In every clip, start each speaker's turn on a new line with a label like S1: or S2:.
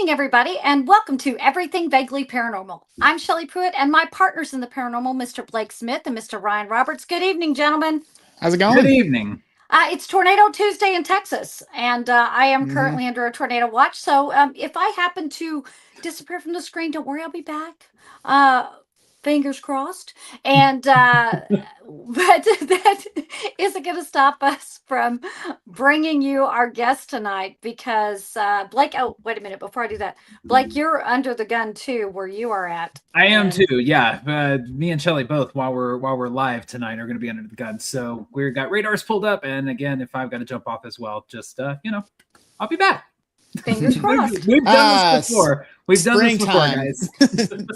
S1: evening, everybody, and welcome to Everything Vaguely Paranormal. I'm Shelley Pruitt, and my partners in the paranormal, Mr. Blake Smith and Mr. Ryan Roberts. Good evening, gentlemen.
S2: How's it going?
S3: Good evening.
S1: It's Tornado Tuesday in Texas, and I am currently under a tornado watch. So if I happen to disappear from the screen, don't worry, I'll be back. Fingers crossed. And but that isn't going to stop us from bringing you our guest tonight because Blake. Oh, wait a minute! Before I do that, Blake, you're under the gun too, where you are at.
S3: I am too. Yeah, me and Shelley both, while we're live tonight, are going to be under the gun. So we've got radars pulled up, and again, if I've got to jump off as well, just I'll be back.
S1: Fingers crossed.
S3: We've done this before. We've done this before, guys.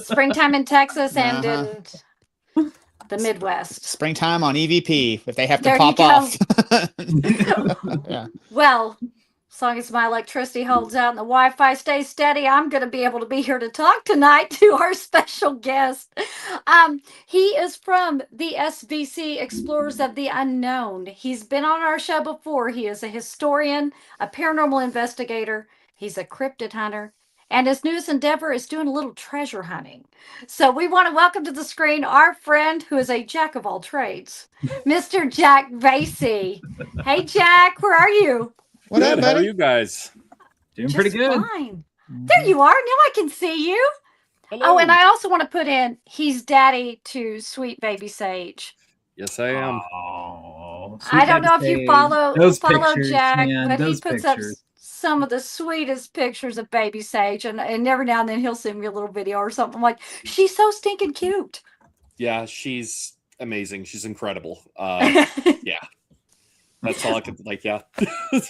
S1: Springtime in Texas and in the Midwest.
S2: Springtime on EVP if they have to pop off.
S1: Yeah. Well, as long as my electricity holds out and the Wi-Fi stays steady, I'm going to be able to be here to talk tonight to our special guest. He is from the SVC Explorers of the Unknown. He's been on our show before. He is a historian, a paranormal investigator. He's a cryptid hunter. And his newest endeavor is doing a little treasure hunting. So we want to welcome to the screen our friend who is a jack of all trades, Mr. Jack Vaisey. Hey, Jack, where are you?
S2: What up, buddy?
S4: How are you guys?
S3: Doing pretty good.
S1: Fine. There you are. Now I can see you.
S4: Hello.
S1: Oh, and I also want to put in, he's daddy to sweet baby Sage.
S4: Yes, I am.
S3: Oh,
S1: I don't know if you follow
S3: pictures,
S1: Jack,
S3: man,
S1: but he
S3: those
S1: puts
S3: pictures.
S1: up some of the sweetest pictures of baby Sage, and every now and then he'll send me a little video or something. I'm like, she's so stinking cute.
S4: Yeah, she's amazing. She's incredible. Yeah. That's all I could yeah.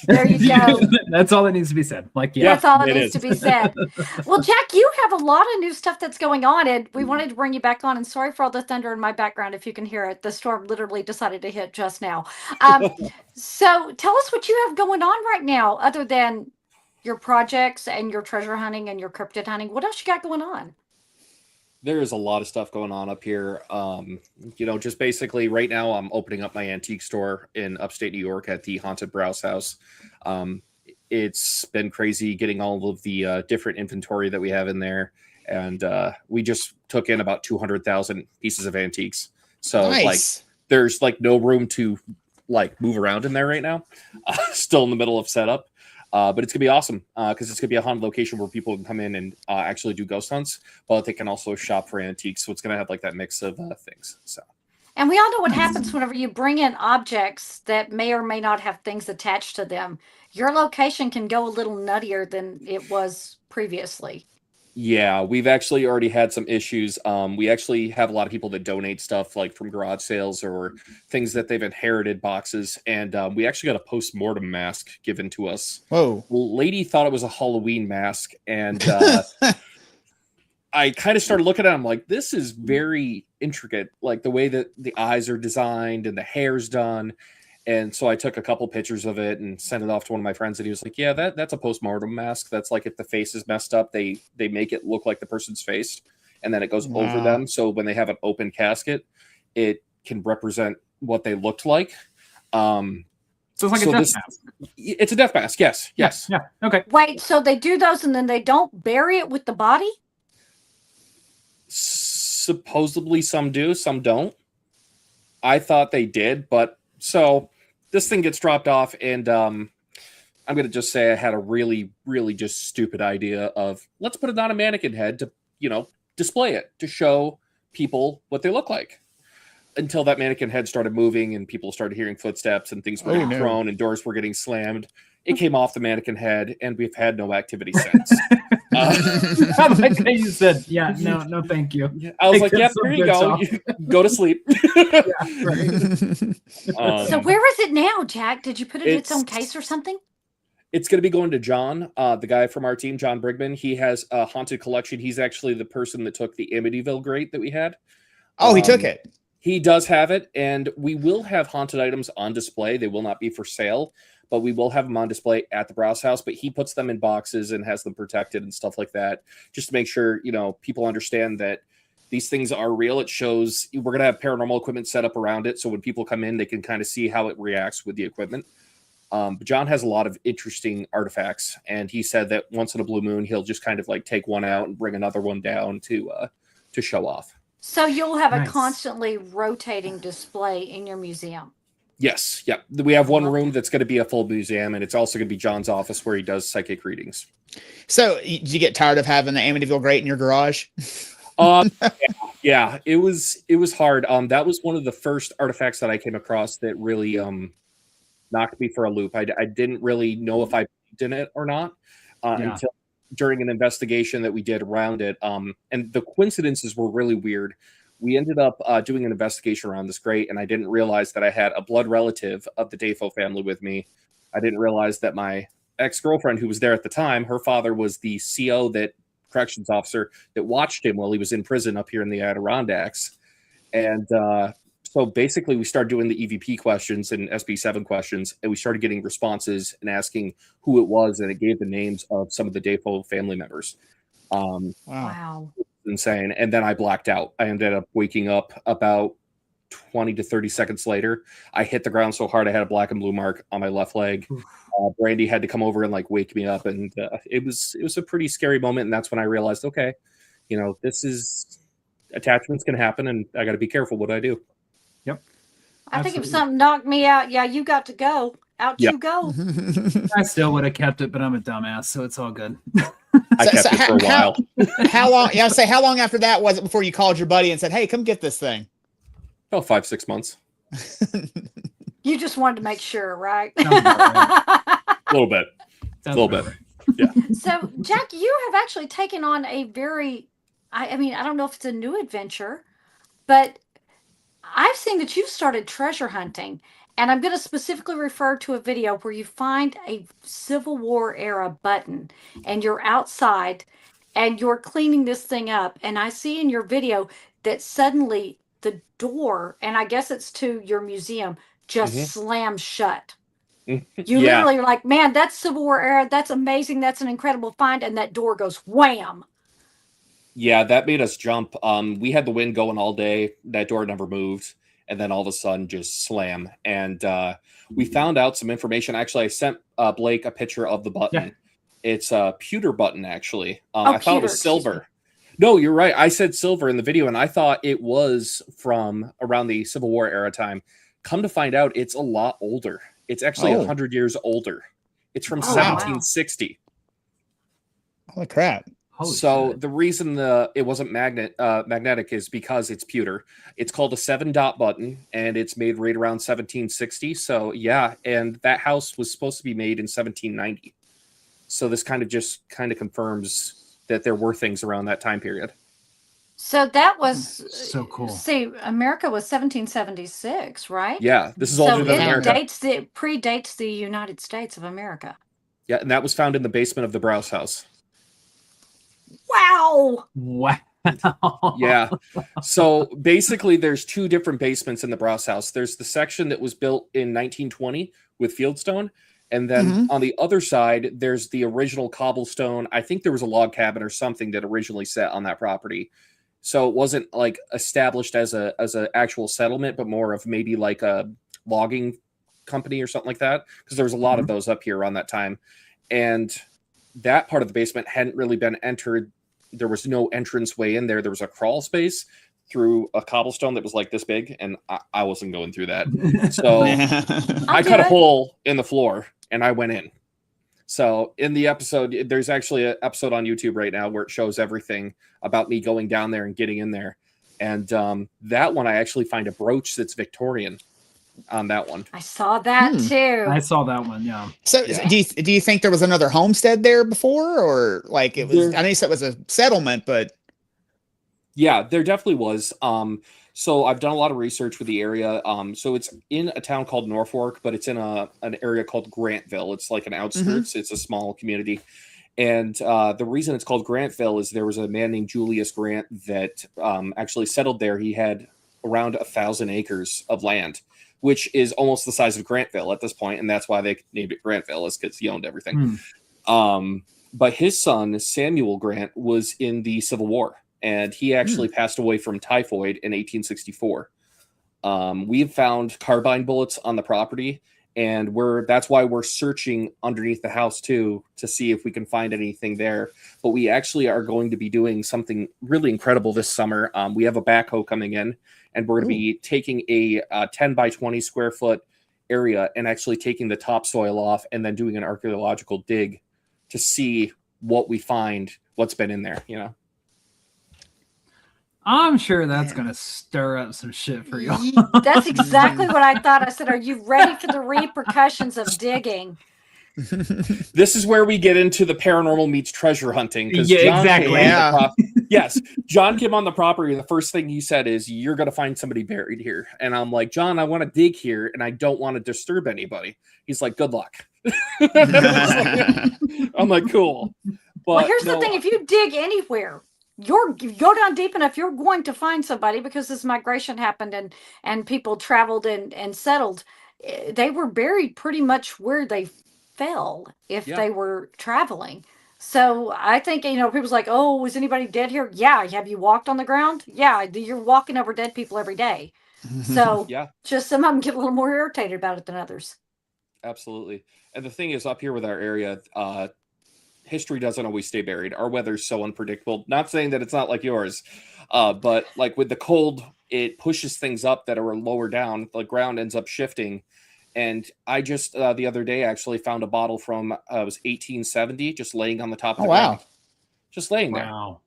S1: There you go.
S3: That's all that needs to be said.
S1: That's all that needs to be said. Well, Jack, you have a lot of new stuff that's going on, and we wanted to bring you back on. And sorry for all the thunder in my background if you can hear it. The storm literally decided to hit just now. So tell us what you have going on right now, other than your projects and your treasure hunting and your cryptid hunting. What else you got going on?
S4: There's a lot of stuff going on up here. Just basically right now I'm opening up my antique store in upstate New York at the Haunted Browse House. It's been crazy getting all of the different inventory that we have in there. And we just took in about 200,000 pieces of antiques. So
S2: nice.
S4: There's no room to move around in there right now. Still in the middle of setup. But it's going to be awesome because it's going to be a haunted location where people can come in and actually do ghost hunts, but they can also shop for antiques. So it's going to have that mix of things. So,
S1: and we all know what happens whenever you bring in objects that may or may not have things attached to them. Your location can go a little nuttier than it was previously.
S4: Yeah, we've actually already had some issues. We actually have a lot of people that donate stuff from garage sales or things that they've inherited boxes. And we actually got a post-mortem mask given to us.
S2: Whoa.
S4: Lady thought it was a Halloween mask. And I kind of started looking at it. I'm like, this is very intricate. The way that the eyes are designed and the hair's done. And so I took a couple pictures of it and sent it off to one of my friends, and he was like, yeah, that's a post-mortem mask. That's if the face is messed up, they make it look like the person's face, and then it goes over them. So when they have an open casket, it can represent what they looked like.
S3: So it's like a death mask.
S4: It's a death mask, yes.
S3: Yeah. Okay.
S1: Wait, so they do those and then they don't bury it with the body?
S4: Supposedly some do, some don't. I thought they did, but so this thing gets dropped off, and I'm going to just say I had a really, really just stupid idea of let's put it on a mannequin head to, display it, to show people what they look like. Until that mannequin head started moving and people started hearing footsteps and things were getting thrown and doors were getting slammed. It came off the mannequin head, and we've had no activity since.
S3: You said, yeah, no, thank you.
S4: I was like, yep, there you go. Go to sleep.
S3: Yeah, right.
S1: So where is it now, Jack? Did you put it in its own case or something?
S4: It's going to be going to John, the guy from our team, John Brigman. He has a haunted collection. He's actually the person that took the Amityville grate that we had.
S2: Oh, he took it.
S4: He does have it, and we will have haunted items on display. They will not be for sale, but we will have them on display at the Browse House. But he puts them in boxes and has them protected and stuff like that, just to make sure people understand that these things are real. It shows we're going to have paranormal equipment set up around it, so when people come in, they can kind of see how it reacts with the equipment. But John has a lot of interesting artifacts, and he said that once in a blue moon, he'll just kind of like take one out and bring another one down to show off.
S1: So you'll have
S3: Nice.
S1: a constantly rotating display in your museum.
S4: Yes, yeah. We have one room that's going to be a full museum, and it's also going to be John's office where he does psychic readings.
S2: So, did you get tired of having the Amityville grate in your garage?
S4: Yeah, it was hard. That was one of the first artifacts that I came across that really knocked me for a loop. I didn't really know if I believed in it or not until during an investigation that we did around it. And the coincidences were really weird. We ended up doing an investigation around this grate, and I didn't realize that I had a blood relative of the Defoe family with me. I didn't realize that my ex-girlfriend, who was there at the time, her father was the CO, that corrections officer that watched him while he was in prison up here in the Adirondacks. And so basically we started doing the EVP questions and SB7 questions, and we started getting responses and asking who it was, and it gave the names of some of the Defoe family members.
S1: Wow.
S4: Insane. And then I blacked out. I ended up waking up about 20 to 30 seconds later. I hit the ground so hard I had a black and blue mark on my left leg. Brandy had to come over and like wake me up, and it was a pretty scary moment. And that's when I realized, okay, this is attachments can happen, and I got to be careful what I do.
S3: Yep.
S1: I think if something knocked me out, you got to go. Out you go.
S3: I still would have kept it, but I'm a dumbass, so it's all good.
S4: I kept it for a while.
S2: How long? Yeah, say how long after that was it before you called your buddy and said, "Hey, come get this thing"?
S4: Oh, 5-6 months.
S1: You just wanted to make sure, right?
S4: A little bit.
S3: Sounds
S4: a little bit.
S3: right.
S4: Yeah.
S1: So, Jack, you have actually taken on a very, I mean, I don't know if it's a new adventure, but I've seen that you've started treasure hunting. And I'm going to specifically refer to a video where you find a Civil War era button and you're outside and you're cleaning this thing up. And I see in your video that suddenly the door, and I guess it's to your museum, just slams shut. You literally are like, man, that's Civil War era. That's amazing. That's an incredible find. And that door goes wham.
S4: Yeah, that made us jump. We had the wind going all day. That door never moved. And then all of a sudden just slam. And we found out some information. Actually, I sent Blake a picture of the button. Yeah. It's a pewter button, actually. I thought it was silver. No, you're right. I said silver in the video, and I thought it was from around the Civil War era time. Come to find out, it's a lot older. It's actually 100 years older. It's from 1760.
S2: Wow. Holy crap.
S4: So the reason it wasn't magnetic is because it's pewter. It's called a 7-dot button, and it's made right around 1760. So yeah, and that house was supposed to be made in 1790. So this kind of confirms that there were things around that time period.
S1: So that was
S3: so cool.
S1: See, America was 1776, right?
S4: Yeah, this is older than America.
S1: It predates the United States of America.
S4: Yeah, and that was found in the basement of the Browse house.
S1: Wow.
S4: Yeah. So basically there's two different basements in the Browse house. There's the section that was built in 1920 with fieldstone. And then on the other side, there's the original cobblestone. I think there was a log cabin or something that originally sat on that property. So it wasn't like established as a actual settlement, but more of maybe like a logging company or something like that. Because there was a lot of those up here around that time. And that part of the basement hadn't really been entered. There was no entrance way in there. There was a crawl space through a cobblestone that was like this big, and I wasn't going through that. So I cut a hole in the floor and I went in. So in the episode, there's actually an episode on YouTube right now where it shows everything about me going down there and getting in there. And that one, I actually find a brooch that's Victorian on that one.
S1: I saw that too.
S3: I saw that one. Yeah.
S2: So do you think there was another homestead there before, or like it was? I know you said it was a settlement, but
S4: yeah, there definitely was. So I've done a lot of research with the area. So it's in a town called Norfolk, but it's in an area called Grantville. It's like an outskirts. It's a small community. And the reason it's called Grantville is there was a man named Julius Grant that actually settled there. He had around 1,000 acres of land, which is almost the size of Grantville at this point, and that's why they named it Grantville, is because he owned everything. But his son, Samuel Grant, was in the Civil War, and he actually passed away from typhoid in 1864. We've found carbine bullets on the property, And that's why we're searching underneath the house too, to see if we can find anything there. But we actually are going to be doing something really incredible this summer. We have a backhoe coming in, and we're going to be taking a 10 by 20 square foot area and actually taking the topsoil off and then doing an archaeological dig to see what we find, what's been in there, you know.
S3: I'm sure that's going to stir up some shit for you.
S1: That's exactly what I thought. I said, are you ready for the repercussions of digging?
S4: This is where we get into the paranormal meets treasure hunting.
S3: Yeah, exactly.
S4: Yes, John came on the property, and the first thing he said is, "You're going to find somebody buried here." And I'm like, "John, I want to dig here, and I don't want to disturb anybody." He's like, "Good luck." I'm like, "Cool." But
S1: well, here's the thing: if you dig anywhere, you go down deep enough, you're going to find somebody, because this migration happened and people traveled and settled. They were buried pretty much where they fell if they were traveling. So I think, people's like, oh, was anybody dead here? Yeah. Have you walked on the ground? Yeah. You're walking over dead people every day. So just some of them get a little more irritated about it than others.
S4: Absolutely. And the thing is, up here with our area, history doesn't always stay buried. Our weather's so unpredictable. Not saying that it's not like yours, but like with the cold, it pushes things up that are lower down. The ground ends up shifting. And I just the other day actually found a bottle from it was 1870 just laying on the top of the ground. Just laying there. Wow.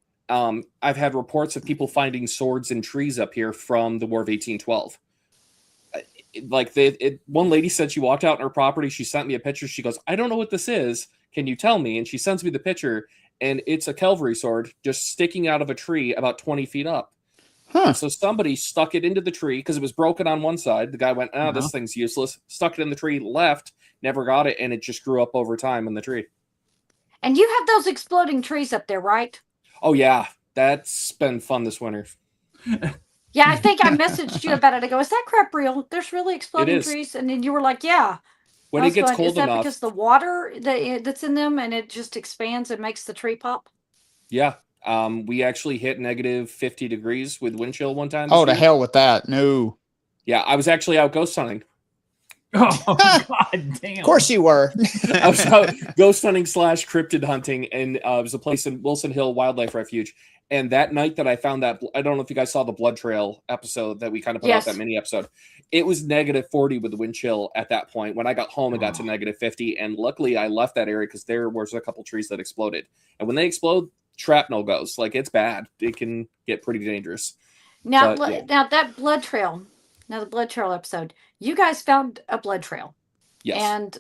S4: I've had reports of people finding swords in trees up here from the War of 1812. One lady said she walked out on her property. She sent me a picture. She goes, "I don't know what this is. Can you tell me?" And she sends me the picture, and it's a cavalry sword just sticking out of a tree about 20 feet up. So somebody stuck it into the tree because it was broken on one side. The guy went, this thing's useless. Stuck it in the tree, left, never got it, and it just grew up over time in the tree.
S1: And you have those exploding trees up there, right?
S4: Oh, yeah. That's been fun this winter.
S1: Yeah, I think I messaged you about it. I go, is that crap real? There's really exploding trees? And then you were like, yeah.
S4: When it gets cold
S1: is that
S4: enough.
S1: Because the water that's in them and it just expands and makes the tree pop?
S4: Yeah. We actually hit negative 50 degrees with wind chill one time.
S2: Oh, to hell with that. No.
S4: Yeah, I was actually out ghost hunting.
S3: Oh, God damn.
S2: Of course you were.
S4: I was out ghost hunting / cryptid hunting, and it was a place in Wilson Hill Wildlife Refuge. And that night that I found that, I don't know if you guys saw the Blood Trail episode that we kind of put out, that mini episode. It was negative 40 with the wind chill at that point. When I got home, it got to negative 50. And luckily, I left that area because there was a couple trees that exploded. And when they explode, shrapnel goes. Like, it's bad. It can get pretty dangerous.
S1: Now, now that blood trail, the blood trail episode, you guys found a blood trail.
S4: Yes.
S1: And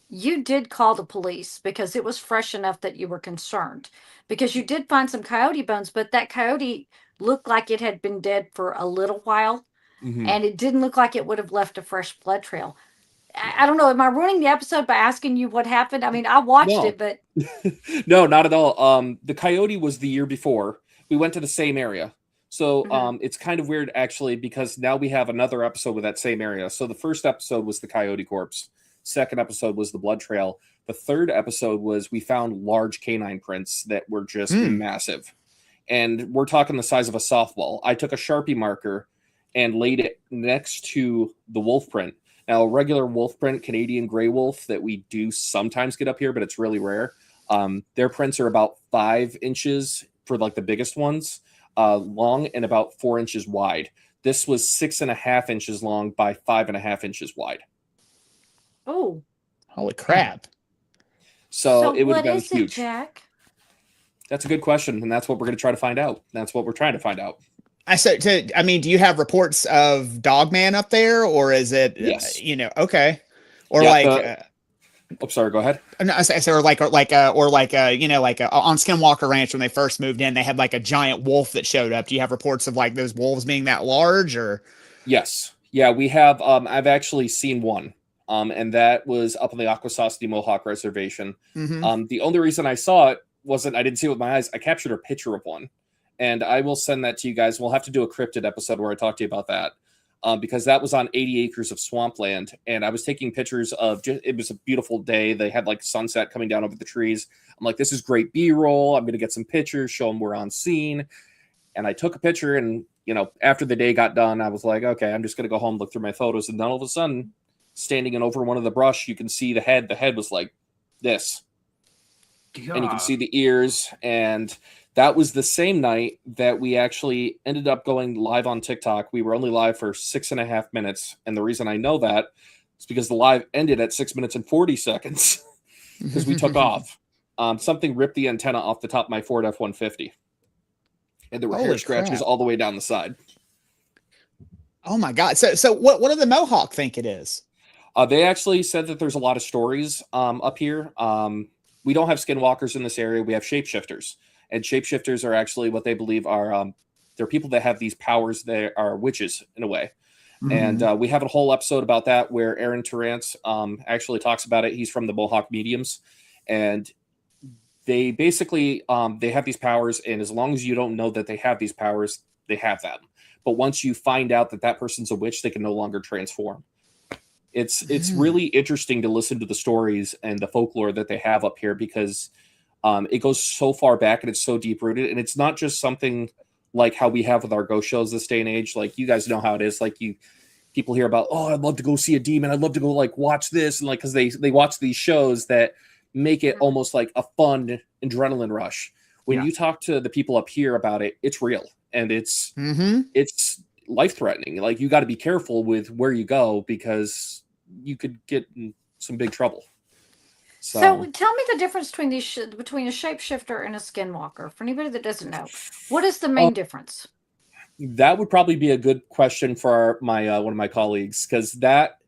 S1: you did call the police because it was fresh enough that you were concerned. Because you did find some coyote bones, but that coyote looked like it had been dead for a little while. Mm-hmm. And it didn't look like it would have left a fresh blood trail. I don't know. Am I ruining the episode by asking you what happened? I mean, I watched it, but
S4: no, not at all. The coyote was the year before. We went to the same area. So it's kind of weird, actually, because now we have another episode with that same area. So the first episode was the coyote corpse. Second episode was the blood trail. The third episode was we found large canine prints that were just massive. And we're talking the size of a softball. I took a Sharpie marker and laid it next to the wolf print. Now, a regular wolf print, Canadian gray wolf, that we do sometimes get up here, but it's really rare. Their prints are about 5 inches for like the biggest ones, long, and about 4 inches wide. This was 6.5 inches long by 5.5 inches wide.
S1: Oh,
S2: holy crap!
S4: So it would have been huge.
S1: What is it, Jack?
S4: That's a good question, and that's what we're going to try to find out. That's what we're trying to find out.
S2: I mean, do you have reports of Dogman up there, or is it,
S4: yes.
S2: Okay. Or
S4: sorry, go ahead.
S2: No, on Skinwalker Ranch, when they first moved in, they had like a giant wolf that showed up. Do you have reports of like those wolves being that large, or?
S4: Yes. Yeah, we have, I've actually seen one. And that was up on the Akwesasne Mohawk Reservation. Mm-hmm. The only reason I saw it I didn't see it with my eyes. I captured a picture of one. And I will send that to you guys. We'll have to do a cryptid episode where I talk to you about that, because that was on 80 acres of swampland. And I was taking pictures of it was a beautiful day. They had like sunset coming down over the trees. I'm like, this is great B-roll. I'm going to get some pictures, show them we're on scene. And I took a picture, and, after the day got done, I was like, okay, I'm just going to go home, look through my photos. And then all of a sudden, standing in over one of the brush. You can see the head. The head was like this. And you can see the ears. And that was the same night that we actually ended up going live on TikTok. We were only live for 6.5 minutes. And the reason I know that is because the live ended at 6 minutes and 40 seconds because we took off. Something ripped the antenna off the top of my Ford F-150. And there were hair scratches all the way down the side.
S2: Oh my God. So what do the Mohawk think it is?
S4: They actually said that there's a lot of stories up here. We don't have skinwalkers in this area. We have shapeshifters. And shapeshifters are actually what they believe are they're people that have these powers. They are witches in a way. Mm-hmm. And we have a whole episode about that where Aaron Torrance actually talks about it. He's from the Mohawk Mediums. And they basically they have these powers. And as long as you don't know that they have these powers, they have them. But once you find out that that person's a witch, they can no longer transform. It's really interesting to listen to the stories and the folklore that they have up here because it goes so far back and it's so deep rooted. And it's not just something like how we have with our ghost shows this day and age. Like you guys know how it is. Like people hear about, oh, I'd love to go see a demon. I'd love to go like watch this. And like, cause they watch these shows that make it almost like a fun adrenaline rush. When you talk to the people up here about it, it's real and it's life threatening. Like you got to be careful with where you go because you could get in some big trouble. So
S1: tell me the difference between a shapeshifter and a skinwalker. For anybody that doesn't know, what is the main difference?
S4: That would probably be a good question for my one of my colleagues because that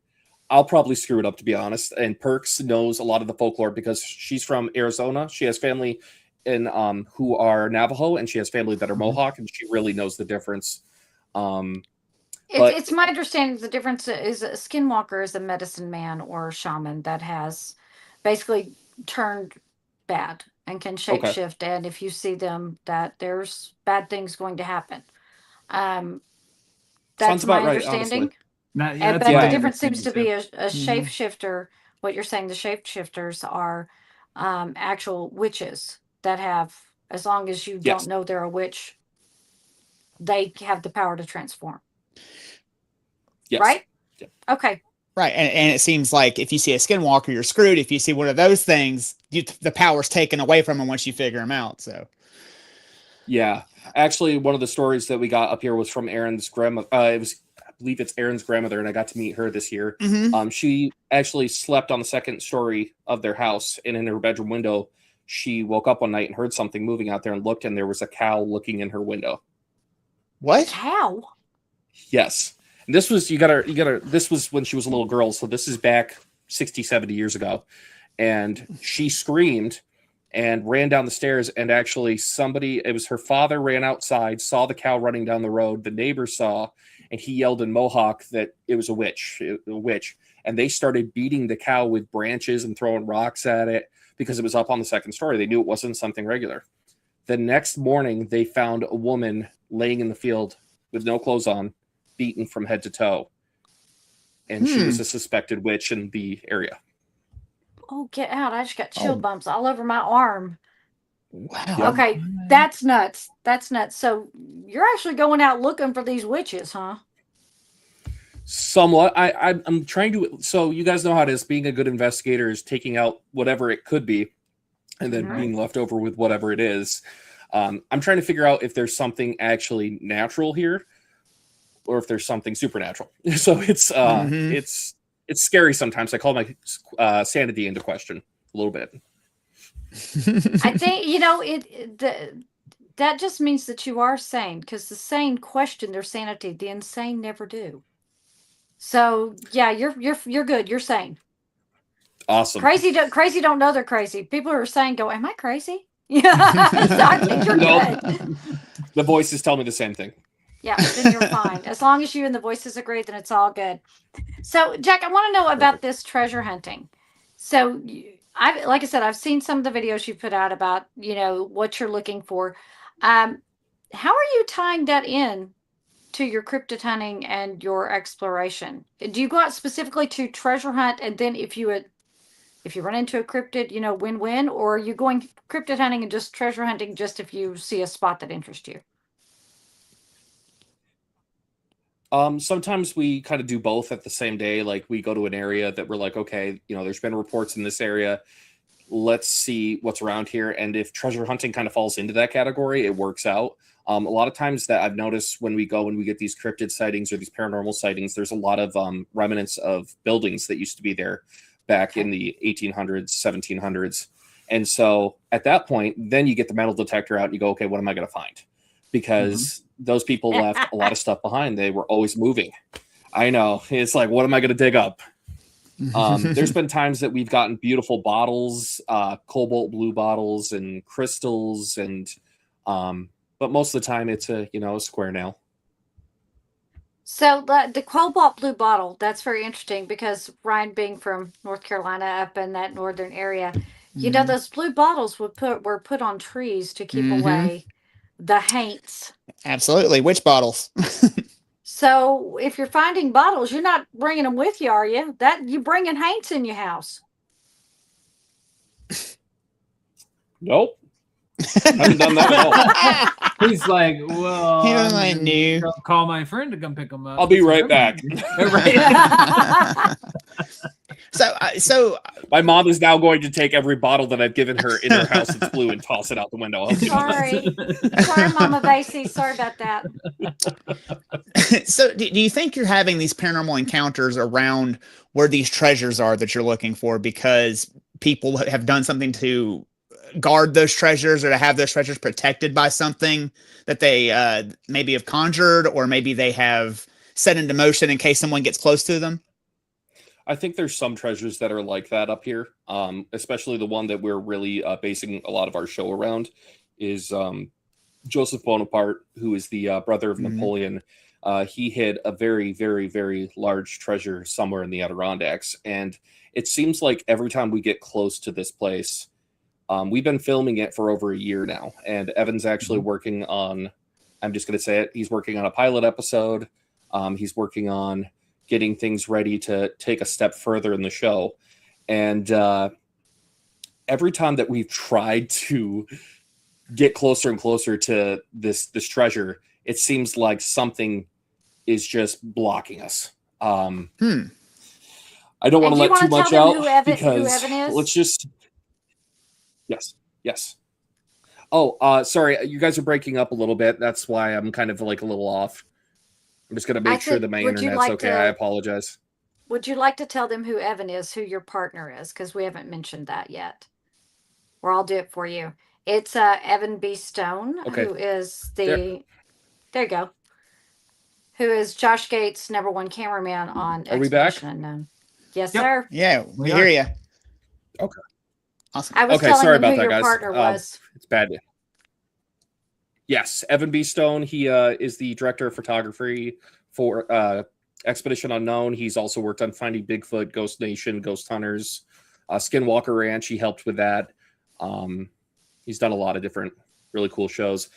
S4: I'll probably screw it up to be honest. And Perks knows a lot of the folklore because she's from Arizona. She has family in who are Navajo and she has family that are Mohawk and she really knows the difference.
S1: It's my understanding the difference is a skinwalker is a medicine man or a shaman that has basically turned bad and can shapeshift. And if you see them, that there's bad things going to happen. That's my understanding.
S3: Right,
S1: but the difference seems to be a shapeshifter. What you're saying, the shapeshifters are actual witches that have, as long as you don't know they're a witch, they have the power to transform.
S4: Yes.
S1: Right?
S4: Yeah.
S1: Okay.
S2: Right. And it seems like if you see a skinwalker, you're screwed. If you see one of those things, the power's taken away from them once you figure them out. So,
S4: yeah. Actually, one of the stories that we got up here was from Aaron's grandmother. I believe it's Aaron's grandmother, and I got to meet her this year. Mm-hmm. She actually slept on the second story of their house, and in her bedroom window, she woke up one night and heard something moving out there and looked, and there was a cow looking in her window.
S2: What?
S1: Cow?
S4: Yes. And this was, this was when she was a little girl. So this is back 60, 70 years ago. And she screamed and ran down the stairs. And actually it was her father ran outside, saw the cow running down the road. The neighbor saw, and he yelled in Mohawk that it was a witch. And they started beating the cow with branches and throwing rocks at it because it was up on the second story. They knew it wasn't something regular. The next morning, they found a woman laying in the field with no clothes on, beaten from head to toe. And she was a suspected witch in the area.
S1: Oh, get out. I just got chill bumps all over my arm.
S2: Wow.
S1: Okay, that's nuts. That's nuts. So you're actually going out looking for these witches, huh?
S4: Somewhat. I'm trying to... So you guys know how it is. Being a good investigator is taking out whatever it could be and then being left over with whatever it is. I'm trying to figure out if there's something actually natural here or if there's something supernatural. So it's scary sometimes. I call my sanity into question a little bit.
S1: I think, that just means that you are sane because the sane question their sanity. The insane never do. So yeah, you're good. You're sane.
S4: Awesome.
S1: Crazy don't know they're crazy. People who are sane go, am I crazy? Yeah. So I think you're good.
S4: The voices tell me the same thing.
S1: Yeah, then you're fine. As long as you and the voices agree, then it's all good. So, Jack, I want to know about this treasure hunting. So, like I said, I've seen some of the videos you put out about, what you're looking for. How are you tying that in to your cryptid hunting and your exploration? Do you go out specifically to treasure hunt, and then if you run into a cryptid, win-win, or are you going cryptid hunting and just treasure hunting just if you see a spot that interests you?
S4: Sometimes we kind of do both at the same day. Like we go to an area that we're like, okay, there's been reports in this area. Let's see what's around here. And if treasure hunting kind of falls into that category, it works out. A lot of times that I've noticed when we go and we get these cryptid sightings or these paranormal sightings, there's a lot of remnants of buildings that used to be there back in the 1800s, 1700s. And so at that point, then you get the metal detector out and you go, okay, what am I going to find? Because those people left a lot of stuff behind. They were always moving. I know. It's like, what am I going to dig up? There's been times that we've gotten beautiful bottles, cobalt blue bottles and crystals. And, but most of the time it's a square nail.
S1: So the cobalt blue bottle, that's very interesting because Ryan being from North Carolina up in that northern area, those blue bottles were put on trees to keep away the haints.
S2: Absolutely. Which bottles?
S1: So if you're finding bottles, you're not bringing them with you, are you? That you bringing haints in your house?
S4: Nope. I haven't done that at all.
S3: He's like, well,
S2: He was like, no.
S3: Call my friend to come pick him up.
S4: I'll be right back.
S2: So
S4: my mom is now going to take every bottle that I've given her in her house that's blue and toss it out the window.
S1: Sorry, Mama Vaisey. Sorry about that.
S2: So do you think you're having these paranormal encounters around where these treasures are that you're looking for because people have done something to guard those treasures or to have those treasures protected by something that they maybe have conjured or maybe they have set into motion in case someone gets close to them?
S4: I think there's some treasures that are like that up here, especially the one that we're really basing a lot of our show around is Joseph Bonaparte, who is the brother of Napoleon. He hid a very, very, very large treasure somewhere in the Adirondacks. And it seems like every time we get close to this place, we've been filming it for over a year now. And Evan's actually working on, I'm just going to say it, he's working on a pilot episode. He's working on getting things ready to take a step further in the show. And every time that we've tried to get closer and closer to this treasure, it seems like something is just blocking us. I don't want to let too much out because let's just... Yes. Oh, sorry. You guys are breaking up a little bit. That's why I'm kind of like a little off. I'm just going to make sure that my internet's okay. I apologize.
S1: Would you like to tell them who Evan is, who your partner is? Because we haven't mentioned that yet. Or I'll do it for you. It's Evan B. Stone, who is the... There you go. Who is Josh Gates' #1 cameraman on
S4: Are we back?
S1: Expedition Unknown. Yes, sir.
S2: Yeah, we hear you.
S4: Okay.
S2: Awesome.
S1: I was telling
S4: sorry
S1: them
S4: about
S1: who
S4: that,
S1: your
S4: guys.
S1: partner was.
S4: It's bad. Yes, Evan B. Stone. He is the director of photography for Expedition Unknown. He's also worked on Finding Bigfoot, Ghost Nation, Ghost Hunters, Skinwalker Ranch. He helped with that. He's done a lot of different really cool shows.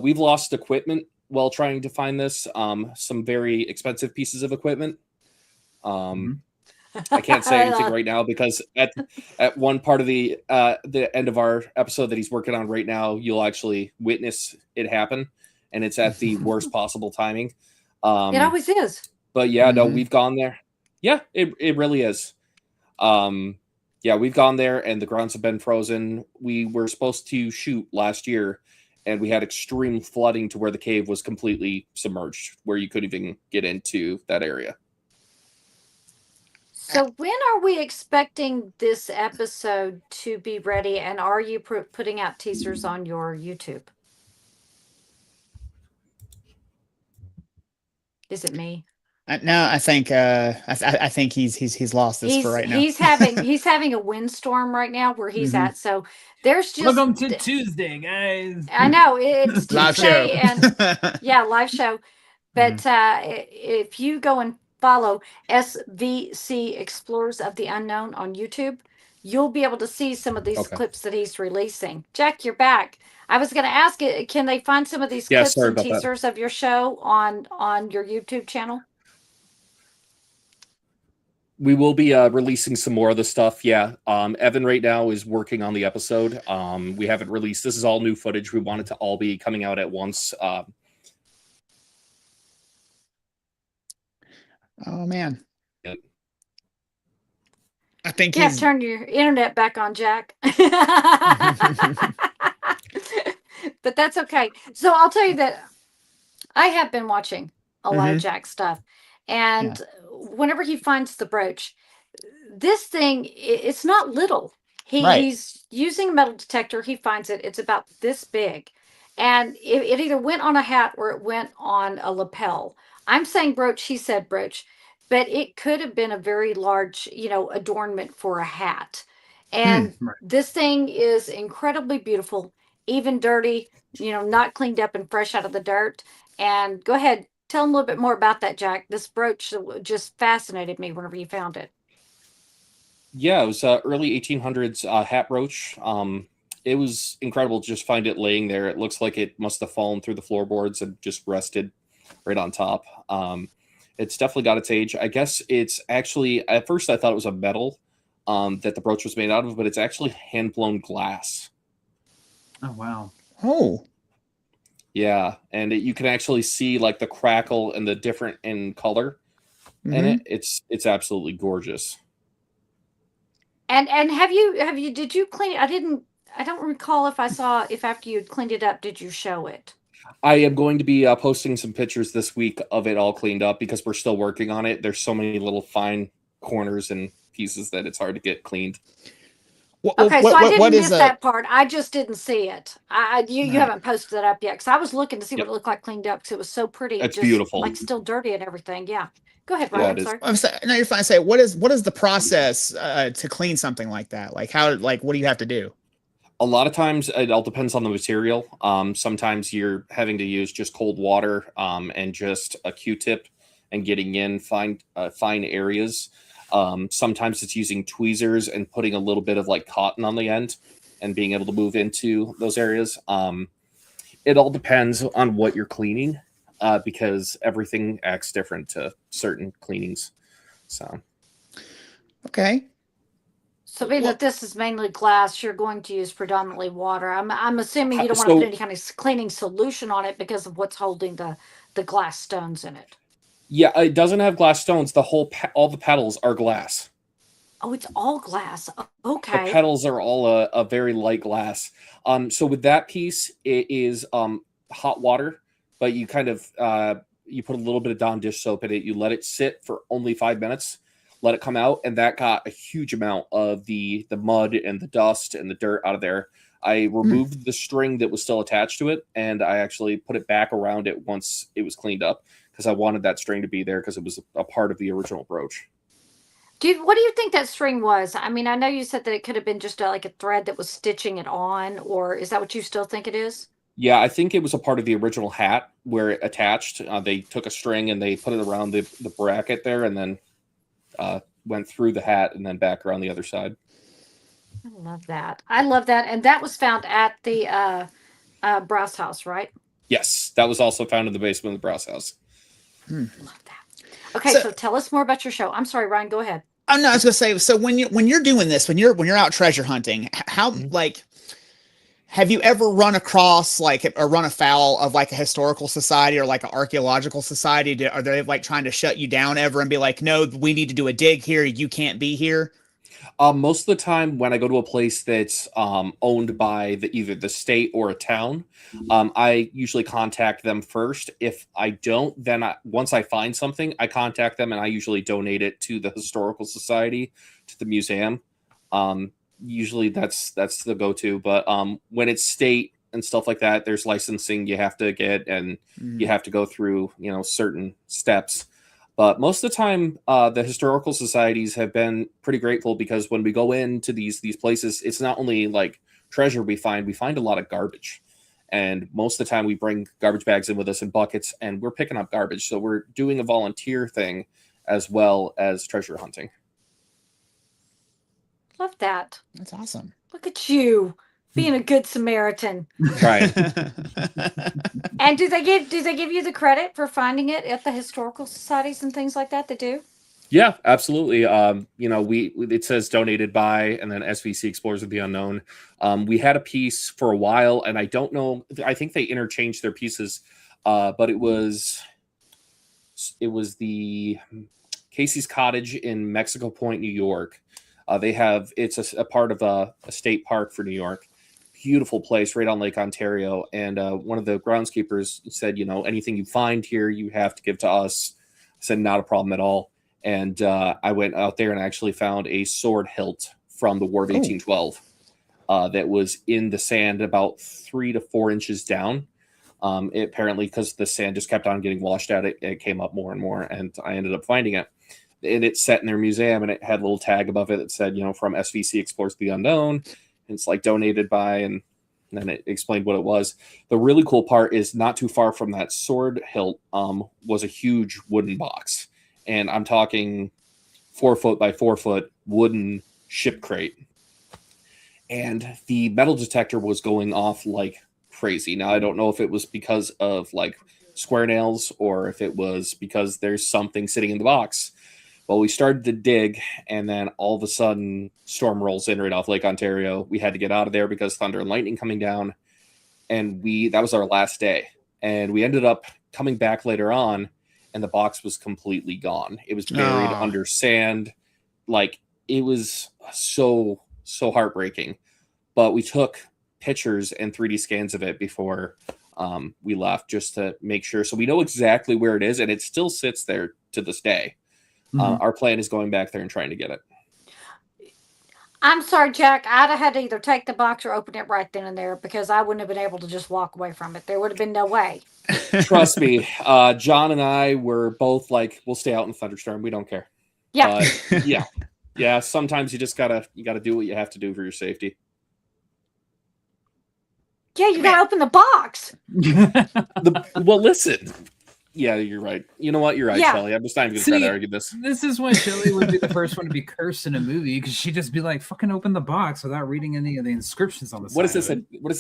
S4: We've lost equipment while trying to find this. Some very expensive pieces of equipment. I can't say anything right now because at one part of the end of our episode that he's working on right now, you'll actually witness it happen, and it's at the worst possible timing.
S1: It always is.
S4: But yeah, no, we've gone there. Yeah, it really is. Yeah, we've gone there, and the grounds have been frozen. We were supposed to shoot last year, and we had extreme flooding to where the cave was completely submerged, where you couldn't even get into that area.
S1: So when are we expecting this episode to be ready? And are you putting out teasers on your YouTube? Is it me?
S2: No, I think I think he's lost this for right now.
S1: He's having a windstorm right now where he's at. So there's just
S3: welcome to Tuesday, guys.
S1: I know it's
S2: live
S1: Tuesday
S2: show.
S1: And yeah, live show. But if you go and follow SVC Explorers of the Unknown on YouTube, you'll be able to see some of these clips that he's releasing. Jack, you're back. I was going to ask it. Can they find some of these clips and teasers of your show on your YouTube channel?
S4: We will be releasing some more of the stuff. Yeah. Evan right now is working on the episode. We haven't released. This is all new footage. We want it to all be coming out at once.
S2: Oh man.
S4: Yeah.
S2: I think
S1: You have
S2: he's
S1: to turn your internet back on, Jack. But that's okay. So I'll tell you that I have been watching a lot of Jack stuff. And whenever he finds the brooch, this thing, it's not little.
S2: Right.
S1: He's using a metal detector. He finds it. It's about this big. And it either went on a hat or it went on a lapel. I'm saying brooch. He said brooch. But it could have been a very large, adornment for a hat. And
S3: Right.
S1: this thing is incredibly beautiful, even dirty, not cleaned up and fresh out of the dirt. And go ahead, tell him a little bit more about that, Jack. This brooch just fascinated me whenever you found it.
S4: Yeah, it was early 1800s hat brooch. It was incredible to just find it laying there. It looks like it must have fallen through the floorboards and just rested right on top. It's definitely got its age. I guess it's actually, at first I thought it was a metal that the brooch was made out of, but it's actually hand-blown glass.
S3: Oh, wow.
S2: Oh.
S4: Yeah, and you can actually see like the crackle and the different in color in it. It's absolutely gorgeous.
S1: And did you clean it? I don't recall if after you'd cleaned it up, did you show it?
S4: I am going to be posting some pictures this week of it all cleaned up because we're still working on it. There's so many little fine corners and pieces that it's hard to get cleaned.
S1: Okay, so I didn't miss that part. I just didn't see it. You haven't posted that up yet because I was looking to see what it looked like cleaned up because it was so pretty.
S4: It's
S1: just
S4: beautiful,
S1: like still dirty and everything. Yeah, go ahead, Ryan.
S4: Yeah,
S1: I'm sorry.
S2: No, you're fine. Say what is the process to clean something like that? Like what do you have to do?
S4: A lot of times it all depends on the material. Sometimes you're having to use just cold water and just a Q-tip and getting in fine areas. Sometimes it's using tweezers and putting a little bit of like cotton on the end and being able to move into those areas. It all depends on what you're cleaning because everything acts different to certain cleanings. So,
S2: okay.
S1: So being that this is mainly glass, you're going to use predominantly water. I'm assuming you don't want to put any kind of cleaning solution on it because of what's holding the glass stones in it.
S4: Yeah, it doesn't have glass stones. All the petals are glass.
S1: Oh, it's all glass. Okay.
S4: The petals are all a very light glass. So with that piece, it is hot water, but you kind of you put a little bit of Dawn dish soap in it. You let it sit for only 5 minutes. Let it come out, and that got a huge amount of the mud and the dust and the dirt out of there. I removed the string that was still attached to it, and I actually put it back around it once it was cleaned up because I wanted that string to be there because it was a part of the original brooch.
S1: What do you think that string was? I mean, I know you said that it could have been just like a thread that was stitching it on, or is that what you still think it is?
S4: Yeah, I think it was a part of the original hat where it attached. They took a string and they put it around the bracket there, and then went through the hat and then back around the other side.
S1: I love that. And that was found at the Browse House, right?
S4: Yes, that was also found in the basement of the Browse House.
S1: Love that. Okay, so tell us more about your show. I'm sorry, Ryan, go ahead.
S2: Oh no, I was gonna say, so when you're doing this, when you're out treasure hunting, how have you ever run across or run afoul of like a historical society or like an archaeological society? Are they like trying to shut you down ever and be like, no, we need to do a dig here, you can't be here?
S4: Most of the time when I go to a place that's owned by either the state or a town, I usually contact them first. If I don't, then once I find something, I contact them and I usually donate it to the historical society, to the museum. Usually that's the go-to, but when it's state and stuff like that, there's licensing you have to get and you have to go through certain steps. But most of the time, the historical societies have been pretty grateful because when we go into these places, it's not only like treasure we find a lot of garbage. And most of the time we bring garbage bags in with us in buckets and we're picking up garbage. So we're doing a volunteer thing as well as treasure hunting.
S1: Love that.
S2: That's awesome.
S1: Look at you being a good Samaritan.
S4: Right.
S1: And do they give you the credit for finding it at the historical societies and things like that? They do?
S4: Yeah, absolutely. It says donated by, and then SVC Explorers of the Unknown. We had a piece for a while, and I don't know. I think they interchanged their pieces, but it was the Casey's Cottage in Mexico Point, New York. It's a part of a state park for New York. Beautiful place right on Lake Ontario. And one of the groundskeepers said, anything you find here, you have to give to us. I said, not a problem at all. And I went out there and actually found a sword hilt from the War of 1812 that was in the sand about 3 to 4 inches down. It apparently, because the sand just kept on getting washed out, it came up more and more, and I ended up finding it. And it's set in their museum, and it had a little tag above it that said, from SVC Explorers the Unknown. And it's like donated by, and then it explained what it was. The really cool part is not too far from that sword hilt was a huge wooden box. And I'm talking 4 foot by 4 foot wooden ship crate. And the metal detector was going off like crazy. Now, I don't know if it was because of like square nails or if it was because there's something sitting in the box. Well, we started to dig, and then all of a sudden, storm rolls in right off Lake Ontario. We had to get out of there because thunder and lightning coming down. And that was our last day. And we ended up coming back later on, and the box was completely gone. It was buried under sand. Like, it was so heartbreaking. But we took pictures and 3D scans of it before we left, just to make sure. So we know exactly where it is, and it still sits there to this day. Our plan is going back there and trying to get it.
S1: I'm sorry, Jack. I'd have had to either take the box or open it right then and there, because I wouldn't have been able to just walk away from it. There would have been no way.
S4: Trust me, John and I were both like, we'll stay out in the thunderstorm. We don't care.
S1: Yeah.
S4: Yeah. Sometimes you just gotta do what you have to do for your safety.
S1: Yeah, you gotta open the box.
S4: Well, listen. Yeah, you're right. You know what? You're right, Shelly. I'm just not even going to try to argue this.
S3: This is why Shelly would be the first one to be cursed in a movie, because she'd just be like, fucking open the box without reading any of the inscriptions on the side.
S4: What is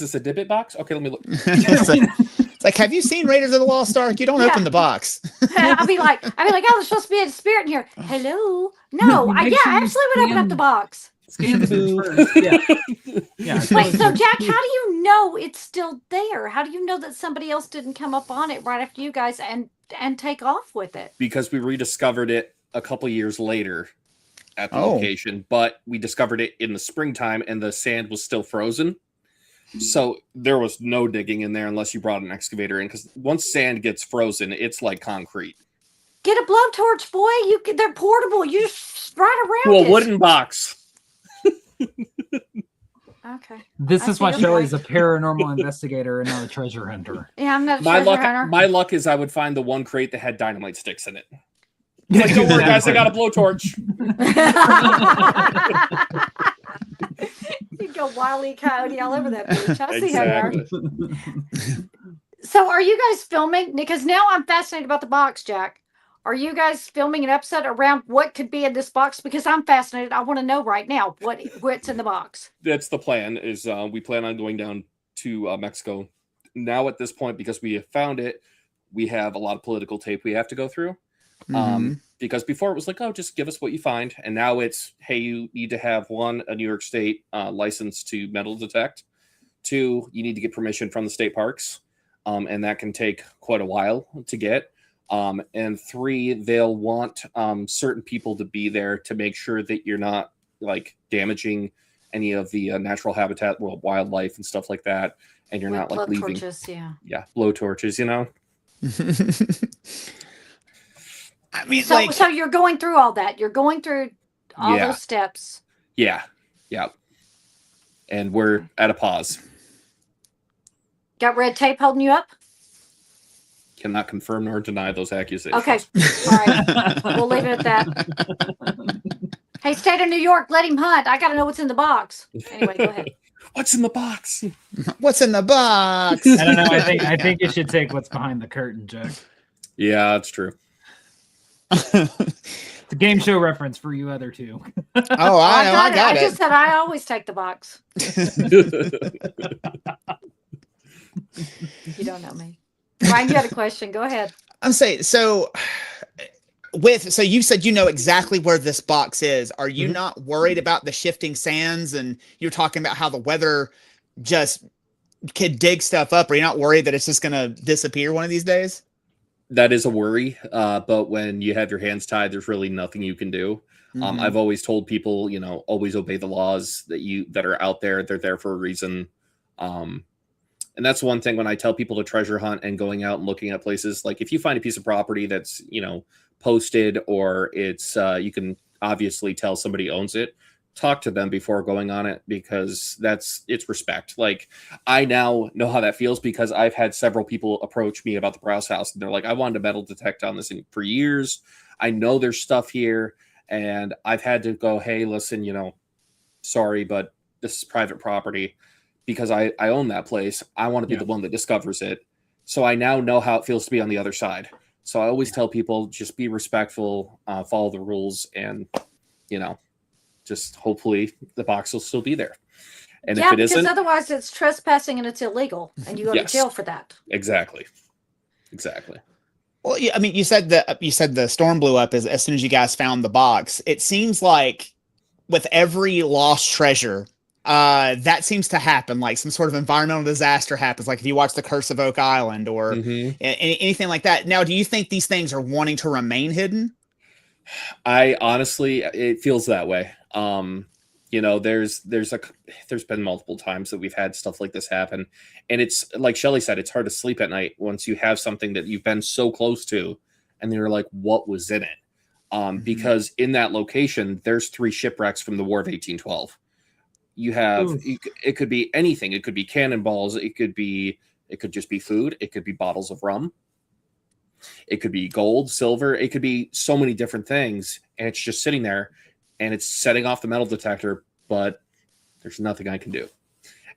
S4: this, a Dibbit box? Okay, let me look.
S2: It's like, have you seen Raiders of the Lost Ark? You don't open the box.
S1: I'll be like, oh, there's supposed to be a spirit in here. Hello? No, I actually would open up the box.
S3: Scan the first. Yeah.
S1: Wait, so Jack, how do you know it's still there? How do you know that somebody else didn't come up on it right after you guys and take off with it?
S4: Because we rediscovered it a couple years later at the location, but we discovered it in the springtime and the sand was still frozen. So there was no digging in there unless you brought an excavator in, because once sand gets frozen, it's like concrete.
S1: Get a blowtorch, boy. They're portable. You just ride around
S4: to a wooden box.
S1: Okay.
S3: This is why Shelley's a paranormal investigator and not a treasure hunter.
S1: Yeah, I'm not a treasure hunter.
S4: My luck is I would find the one crate that had dynamite sticks in it. Like, don't worry, guys, I got a blowtorch.
S1: You go Wile E. Coyote all over that beach. I see how you are. So are you guys filming? Because now I'm fascinated about the box, Jack. Are you guys filming an episode around what could be in this box? Because I'm fascinated. I want to know right now what's in the box.
S4: That's the plan. Is we plan on going down to Mexico now. At this point, because we have found it, we have a lot of political tape we have to go through. Because before it was like, oh, just give us what you find, and now it's, hey, you need to have a New York State license to metal detect. 2, you need to get permission from the state parks, and that can take quite a while to get. And 3, they'll want certain people to be there to make sure that you're not like damaging any of the natural habitat, wildlife and stuff like that, and you're not like leaving.
S1: Torches,
S4: blow torches,
S2: I mean,
S1: so you're going through all that. You're going through all those steps.
S4: Yeah. And we're at a pause.
S1: Got red tape holding you up?
S4: Cannot confirm nor deny those accusations.
S1: Okay. All right. We'll leave it at that. Hey, state of New York, let him hunt. I got to know what's in the box. Anyway, go ahead.
S4: What's in the box?
S2: What's in the box?
S3: I don't know. I think you should take what's behind the curtain, Jack.
S4: Yeah, that's true.
S3: It's a game show reference for you other two.
S2: Oh, I got it.
S1: I just said I always take the box. You don't know me. Ryan, you had a question. Go ahead.
S2: I'm saying, so you said you know exactly where this box is. Are you not worried about the shifting sands? And you're talking about how the weather just could dig stuff up. Are you not worried that it's just going to disappear one of these days?
S4: that is a worry. But when you have your hands tied, there's really nothing you can do.
S2: Mhm.
S4: I've always told people, always obey the laws that are out there. They're there for a reason. And that's one thing when I tell people to treasure hunt and going out and looking at places, like if you find a piece of property that's, posted, or it's, you can obviously tell somebody owns it, talk to them before going on it, because it's respect. Like, I now know how that feels because I've had several people approach me about the Browse House, and they're like, I wanted to metal detect on this thing for years. I know there's stuff here, and I've had to go, hey, listen, sorry, but this is private property because I own that place. I want to be the one that discovers it. So I now know how it feels to be on the other side. So I always tell people, just be respectful, follow the rules, and, just hopefully the box will still be there. And if it isn't,
S1: because otherwise it's trespassing and it's illegal, and you go to jail for that.
S4: Exactly.
S2: Well, yeah, I mean, you said the storm blew up as soon as you guys found the box. It seems like with every lost treasure, that seems to happen. Like some sort of environmental disaster happens. Like if you watch The Curse of Oak Island or anything like that. Now, do you think these things are wanting to remain hidden?
S4: I honestly, it feels that way. There's been multiple times that we've had stuff like this happen, and it's like Shelly said, it's hard to sleep at night once you have something that you've been so close to, and you're like, what was in it? Because in that location, there's 3 shipwrecks from the War of 1812. You have, it could be anything. It could be cannonballs. It could just be food. It could be bottles of rum. It could be gold, silver. It could be so many different things. And it's just sitting there and it's setting off the metal detector, but there's nothing I can do.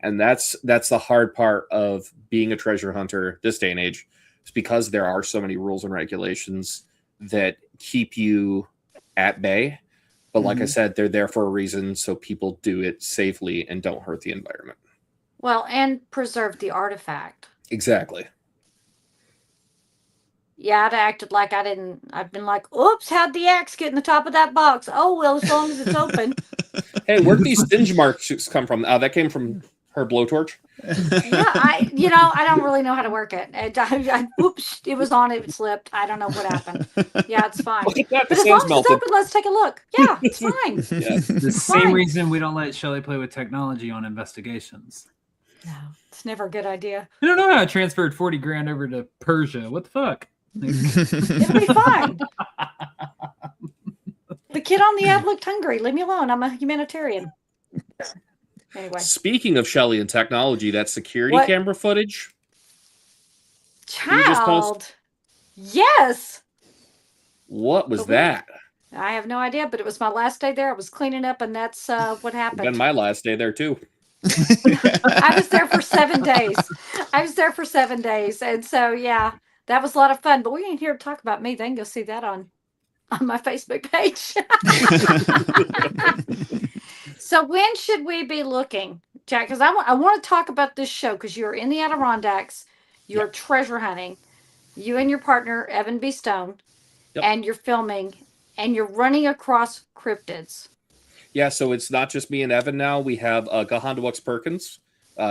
S4: And that's the hard part of being a treasure hunter this day and age. It's because there are so many rules and regulations that keep you at bay. But like I said, they're there for a reason, so people do it safely and don't hurt the environment.
S1: Well, and preserve the artifact.
S4: Exactly.
S1: Yeah, I'd acted like I didn't. I've been like, oops, how'd the axe get in the top of that box? Oh, well, as long as it's open.
S4: Hey, where'd these singe marks come from? That came from her blowtorch.
S1: Yeah, I don't really know how to work it. Oops, it was on, it slipped. I don't know what happened. Yeah, it's fine.
S4: Look at that,
S1: But as long as it's open, let's take a look. Yeah, it's fine.
S3: The same reason we don't let Shelly play with technology on investigations.
S1: No, it's never a good idea.
S3: I don't know how I transferred 40 grand over to Persia. What the fuck?
S1: It'll be fine. The kid on the ad looked hungry. Leave me alone. I'm a humanitarian. Anyway.
S4: Speaking of Shelly and technology, that security camera footage.
S1: Child. Yes.
S4: What was that?
S1: I have no idea, but it was my last day there. I was cleaning up, and that's what happened.
S4: Been my last day there too.
S1: I was there for 7 days. And so, yeah, that was a lot of fun. But we ain't here to talk about me. They can go see that on my Facebook page. So when should we be looking, Jack? Because I want to talk about this show because you're in the Adirondacks. You're treasure hunting. You and your partner, Evan B. Stone, and you're filming, and you're running across cryptids.
S4: Yeah, so it's not just me and Evan now. We have Gahandawux Perkins,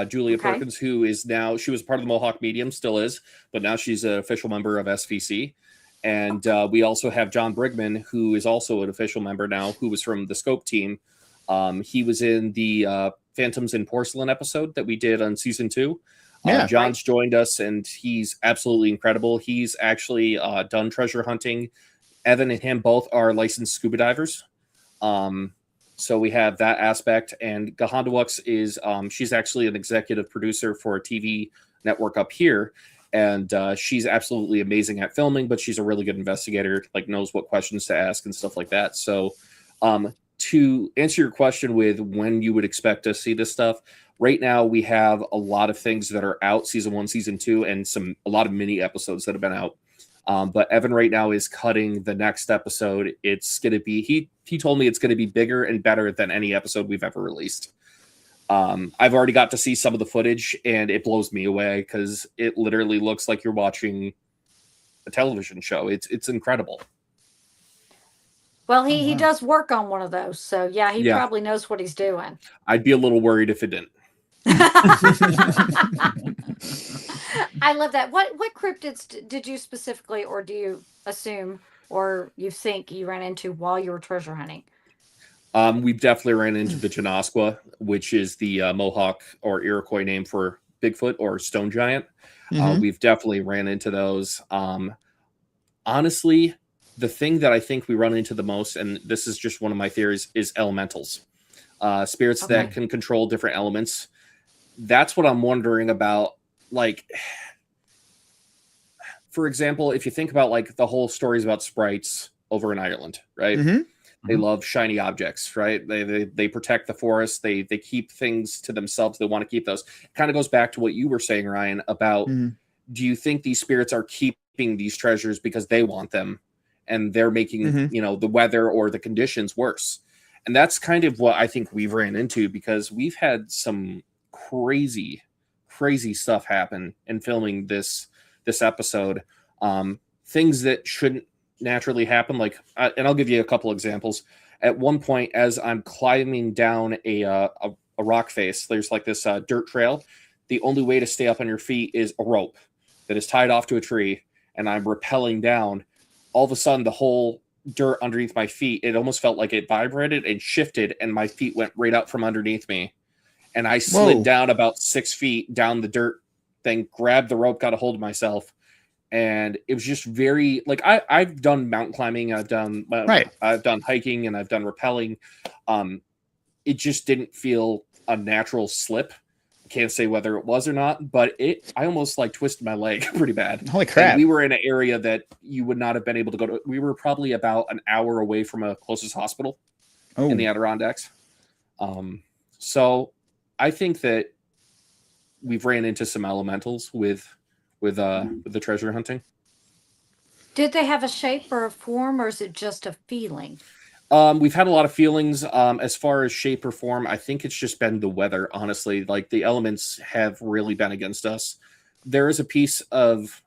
S4: Julia Perkins, who is now, she was part of the Mohawk Medium, still is, but now she's an official member of SVC. And we also have John Brigman, who is also an official member now, who was from the Scope team. He was in the Phantoms in Porcelain episode that we did on season 2. John's joined us, and he's absolutely incredible. He's actually done treasure hunting. Evan and him both are licensed scuba divers. So we have that aspect. And Gahandawux is, she's actually an executive producer for a TV network up here. And she's absolutely amazing at filming, but she's a really good investigator, like knows what questions to ask and stuff like that. So to answer your question with when you would expect to see this stuff, right now we have a lot of things that are out, season 1, season 2, and a lot of mini episodes that have been out. But Evan right now is cutting the next episode. It's going to be, he told me it's going to be bigger and better than any episode we've ever released. I've already got to see some of the footage, and it blows me away because it literally looks like you're watching a television show. It's incredible.
S1: Well, he does work on one of those, so yeah, he probably knows what he's doing.
S4: I'd be a little worried if it didn't.
S1: I love that. What cryptids did you specifically, or do you assume, or you think you ran into while you were treasure hunting?
S4: We've definitely ran into the Janasqua, which is the Mohawk or Iroquois name for Bigfoot or stone giant. We've definitely ran into those. Honestly, the thing that I think we run into the most, and this is just one of my theories, is elementals. Spirits that can control different elements. That's what I'm wondering about. Like, for example, if you think about like the whole stories about sprites over in Ireland, right? They love shiny objects, right? They protect the forest. They keep things to themselves. They want to keep those. It kind of goes back to what you were saying, Ryan, about do you think these spirits are keeping these treasures because they want them and they're making, you know, the weather or the conditions worse? And that's kind of what I think we've ran into, because we've had some crazy stuff happen in filming this episode. Things that shouldn't naturally happen, like and I'll give you a couple examples. At one point, as I'm climbing down a rock face, there's like this dirt trail. The only way to stay up on your feet is a rope that is tied off to a tree, and I'm rappelling down. All of a sudden, the whole dirt underneath my feet, it almost felt like it vibrated and shifted, and my feet went right out from underneath me, and I slid down about 6 feet down the dirt thing, grabbed the rope, got a hold of myself. And it was just very, like, I've done mountain climbing, I've done hiking, and I've done rappelling. It just didn't feel a natural slip. I can't say whether it was or not, but I almost like twisted my leg pretty bad.
S2: Holy crap.
S4: And we were in an area that you would not have been able to go to. We were probably about an hour away from a closest hospital in the Adirondacks. So I think that we've ran into some elementals with the treasure hunting.
S1: Did they have a shape or a form, or is it just a feeling?
S4: We've had a lot of feelings. As far as shape or form, I think it's just been the weather, honestly. Like, the elements have really been against us. There is a piece of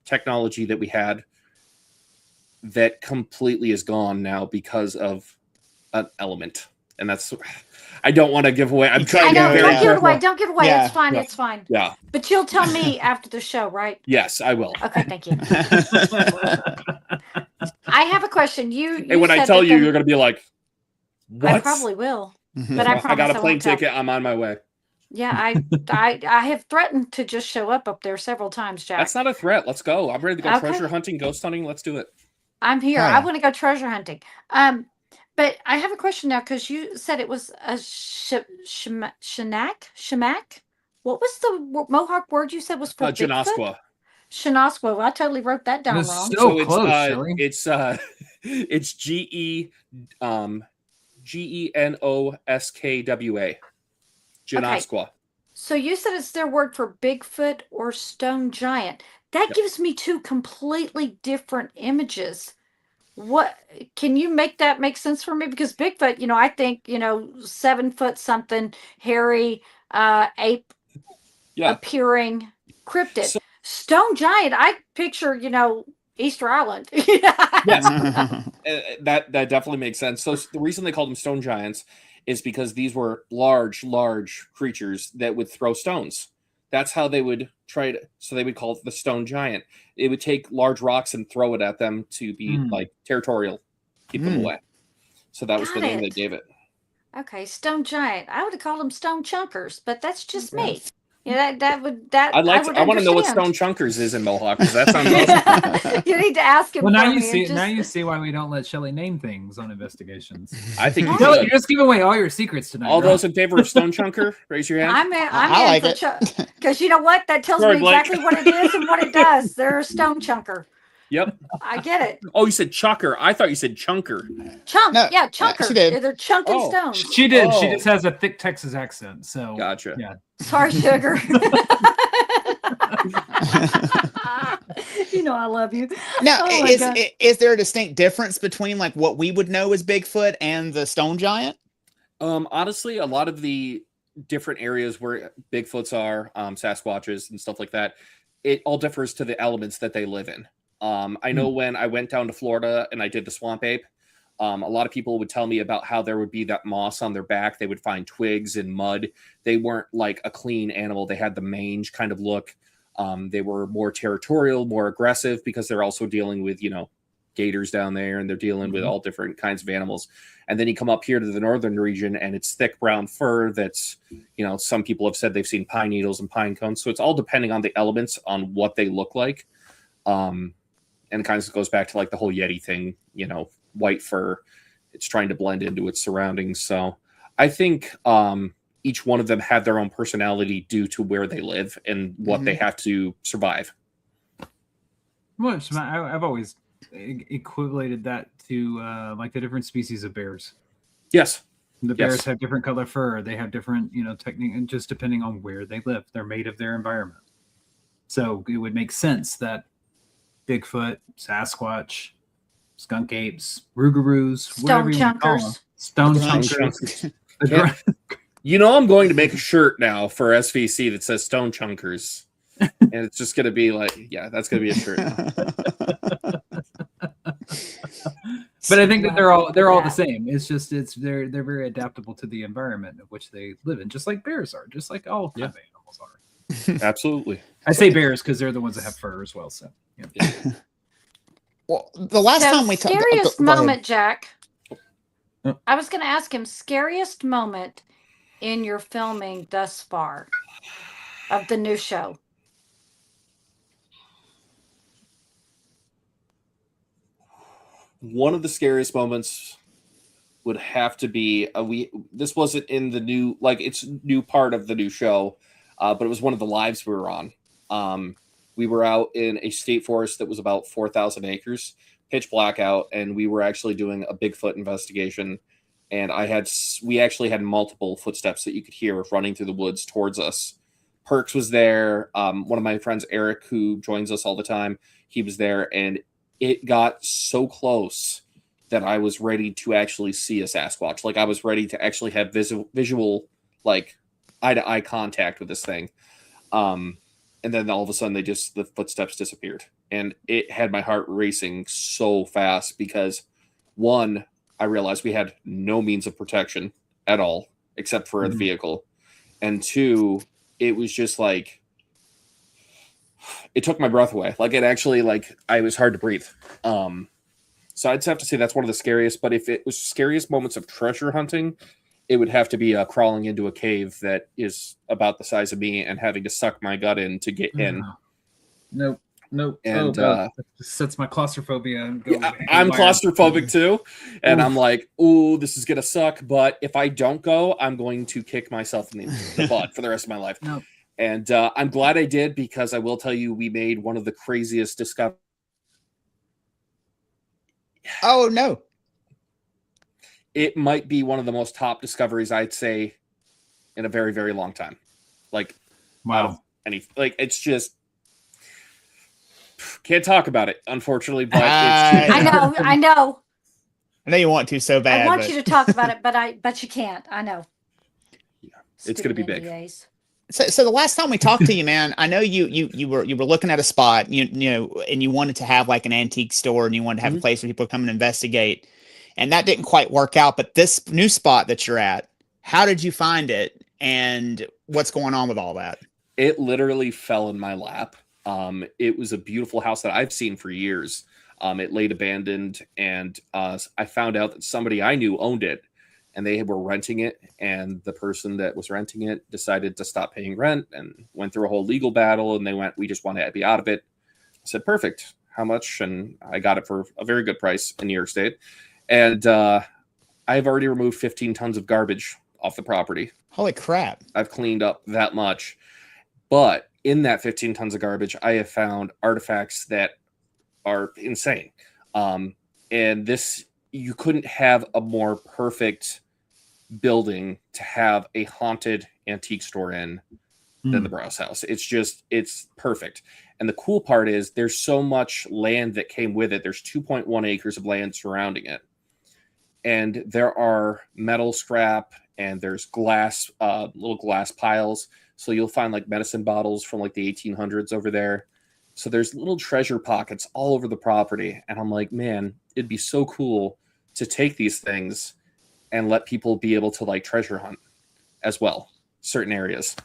S4: technology that we had that completely is gone now because of an element. And that's, I don't want to give away. I'm trying to be very careful.
S1: Don't give away.
S2: Yeah.
S1: It's fine. It's fine.
S4: Yeah.
S1: But you'll tell me after the show, right?
S4: Yes, I will.
S1: Okay, thank you. I have a question.
S4: And when I tell you, you're going to be like, what?
S1: I probably will. But I promise
S4: I got a plane
S1: won't tell.
S4: ticket. I'm on my way.
S1: Yeah, I have threatened to just show up there several times, Jack.
S4: That's not a threat. Let's go. I'm ready to go treasure hunting, ghost hunting. Let's do it.
S1: I'm here.
S2: Hi.
S1: I want to go treasure hunting. But I have a question now, because you said it was a shemak. What was the Mohawk word you said was for Bigfoot?
S4: Janasqua.
S1: Shinasqua. Well, I totally wrote that down wrong.
S3: So close, Shelley.
S4: it's GENOSKWA. Janasqua.
S1: Okay. So you said it's their word for Bigfoot or stone giant. That gives me two completely different images. What can you make that make sense for me? Because Bigfoot, I think 7 foot something, hairy, ape appearing cryptid. Stone giant, I picture Easter Island.
S4: Yes, that definitely makes sense. So the reason they called them stone giants is because these were large creatures that would throw stones. That's how they would try to. So they would call it the stone giant. It would take large rocks and throw it at them to be like territorial, keep them away. So that was the name they gave it.
S1: Okay, stone giant. I would have called them stone chunkers, but that's just me. I want
S4: to know what stone chunkers is in Mohawk, because that sounds awesome.
S1: You need to ask him.
S3: Well, now you see why we don't let Shelley name things on investigations.
S4: I think
S3: you're just giving away all your secrets tonight.
S4: All those in favor of stone chunker, raise your hand.
S1: I like it, because you know what? That tells me exactly what it is and what it does. They're a stone chunker.
S4: Yep.
S1: I get it.
S4: Oh, you said chucker. I thought you said chunker.
S1: Chunk. No, yeah, chunker.
S2: She did.
S1: They're chunking stones.
S3: She did. She just has a thick Texas accent. So
S4: gotcha.
S3: Yeah.
S1: Sorry, sugar. I love you.
S2: Now, is there a distinct difference between like what we would know as Bigfoot and the stone giant?
S4: Honestly, a lot of the different areas where Bigfoots are, Sasquatches and stuff like that, it all differs to the elements that they live in. I know when I went down to Florida and I did the swamp ape, a lot of people would tell me about how there would be that moss on their back. They would find twigs and mud. They weren't like a clean animal. They had the mange kind of look. They were more territorial, more aggressive, because they're also dealing with, gators down there, and they're dealing with all different kinds of animals. And then you come up here to the northern region, and it's thick brown fur that's, some people have said they've seen pine needles and pine cones. So it's all depending on the elements on what they look like. And it kind of goes back to like the whole Yeti thing, white fur. It's trying to blend into its surroundings. So I think each one of them had their own personality due to where they live and what they have to survive.
S3: Well, I've always equated that to like the different species of bears.
S4: Yes.
S3: The bears have different color fur. They have different, technique, and just depending on where they live, they're made of their environment. So it would make sense that Bigfoot, Sasquatch, skunk apes, rougarous, whatever you want to call them, stone chunkers.
S4: I'm going to make a shirt now for SVC that says Stone Chunkers. And it's just going to be like, that's going to be a shirt now.
S3: But I think that they're all the same. It's just they're very adaptable to the environment of which they live in, just like bears are, just like all kind of animals are.
S4: Absolutely.
S3: I say bears because they're the ones that have fur as well. So yeah.
S2: Well, the last time we talked,
S1: scariest moment, Jack. I was going to ask him scariest moment in your filming thus far of the new show.
S4: One of the scariest moments would have to be this wasn't in the new, like, it's new part of the new show, but it was one of the lives we were on. We were out in a state forest that was about 4,000 acres, pitch black out, and we were actually doing a Bigfoot investigation. And we actually had multiple footsteps that you could hear running through the woods towards us. Perks was there. One of my friends, Eric, who joins us all the time, he was there, and it got so close that I was ready to actually see a Sasquatch. Like, I was ready to actually have visual, like, eye-to-eye contact with this thing. And then all of a sudden, the footsteps disappeared. And it had my heart racing so fast because, one, I realized we had no means of protection at all, except for the vehicle. And two, it was just like, it took my breath away. Like, it actually, like, I was hard to breathe. So I'd have to say that's one of the scariest. But if it was scariest moments of treasure hunting, it would have to be crawling into a cave that is about the size of me and having to suck my gut in to get in.
S3: Nope.
S4: And
S3: that just sets my claustrophobia. And
S4: I'm claustrophobic too. And I'm like, ooh, this is going to suck. But if I don't go, I'm going to kick myself in the butt for the rest of my life.
S3: Nope.
S4: And I'm glad I did, because I will tell you, we made one of the craziest discoveries.
S2: Oh, no.
S4: It might be one of the most top discoveries, I'd say, in a very, very long time. Like,
S3: wow.
S4: It's just, can't talk about it, unfortunately. But
S1: I know.
S2: I know you want to so bad.
S1: I want you to talk about it, but you can't. I know.
S4: Yeah, it's going to be big.
S1: NDAs.
S2: So the last time we talked to you, man, I know you were looking at a spot, and you wanted to have like an antique store, and you wanted to have a place where people come and investigate, and that didn't quite work out. But this new spot that you're at, how did you find it, and what's going on with all that?
S4: It literally fell in my lap. It was a beautiful house that I've seen for years. It laid abandoned, and I found out that somebody I knew owned it. And they were renting it, and the person that was renting it decided to stop paying rent and went through a whole legal battle, and they went, we just want to be out of it. I said, perfect. How much? And I got it for a very good price in New York State. And I've already removed 15 tons of garbage off the property.
S2: Holy crap.
S4: I've cleaned up that much. But in that 15 tons of garbage, I have found artifacts that are insane. And this, you couldn't have a more perfect building to have a haunted antique store in than the Browse House. It's perfect. And the cool part is there's so much land that came with it. There's 2.1 acres of land surrounding it. And there are metal scrap, and there's glass, little glass piles. So you'll find like medicine bottles from like the 1800s over there. So there's little treasure pockets all over the property. And I'm like, man, it'd be so cool to take these things and let people be able to like treasure hunt as well, certain areas.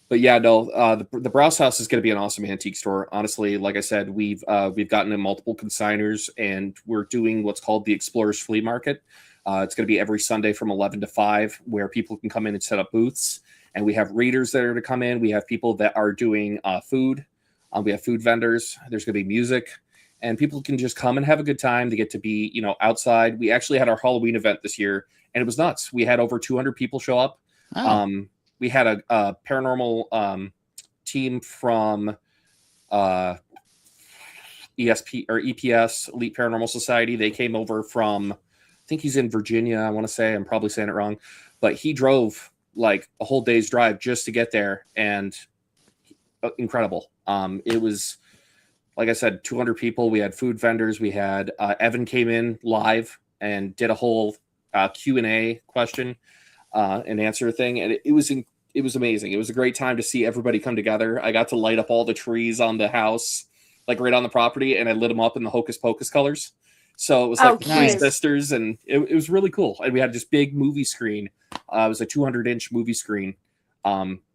S4: But yeah, no, the Browse House is going to be an awesome antique store. Honestly, like I said, we've gotten in multiple consigners, and we're doing what's called the Explorers Flea Market. It's going to be every Sunday from 11 to 5, where people can come in and set up booths. And we have readers that are to come in. We have people that are doing food. We have food vendors. There's going to be music, and people can just come and have a good time. They get to be, outside. We actually had our Halloween event this year, and it was nuts. We had over 200 people show up.
S2: Oh.
S4: We had a paranormal team from ESP or EPS, Elite Paranormal Society. They came over from, I think he's in Virginia. I want to say, I'm probably saying it wrong, but he drove like a whole day's drive just to get there, and incredible. It was, like I said, 200 people. We had food vendors. We had Evan came in live and did a whole Q&A question and answer thing, and it was amazing. It was a great time to see everybody come together. I got to light up all the trees on the house, like right on the property, and I lit them up in the Hocus Pocus colors. So it was like the Three Sisters, and it was really cool. And we had this big movie screen. It was a 200-inch movie screen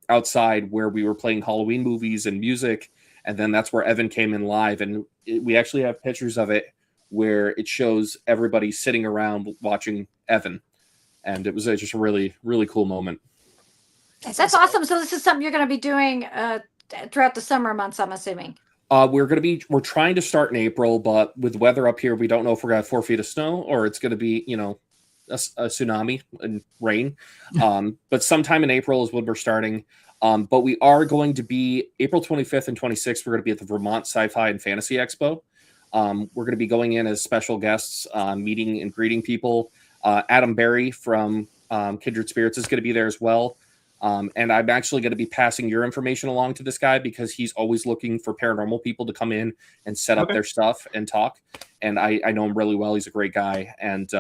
S4: outside where we were playing Halloween movies and music. And then that's where Evan came in live, and we actually have pictures of it where it shows everybody sitting around watching Evan. And it was just a really, really cool moment.
S1: That's awesome. So this is something you're going to be doing throughout the summer months, I'm assuming.
S4: We're trying to start in April, but with weather up here, we don't know if we're going to have 4 feet of snow or it's going to be, a tsunami and rain. But sometime in April is when we're starting. But we are going to be April 25th and 26th. We're going to be at the Vermont Sci-Fi and Fantasy Expo. We're going to be going in as special guests, meeting and greeting people. Adam Berry from Kindred Spirits is going to be there as well. And I'm actually going to be passing your information along to this guy because he's always looking for paranormal people to come in and set up their stuff and talk. And I know him really well. He's a great guy. And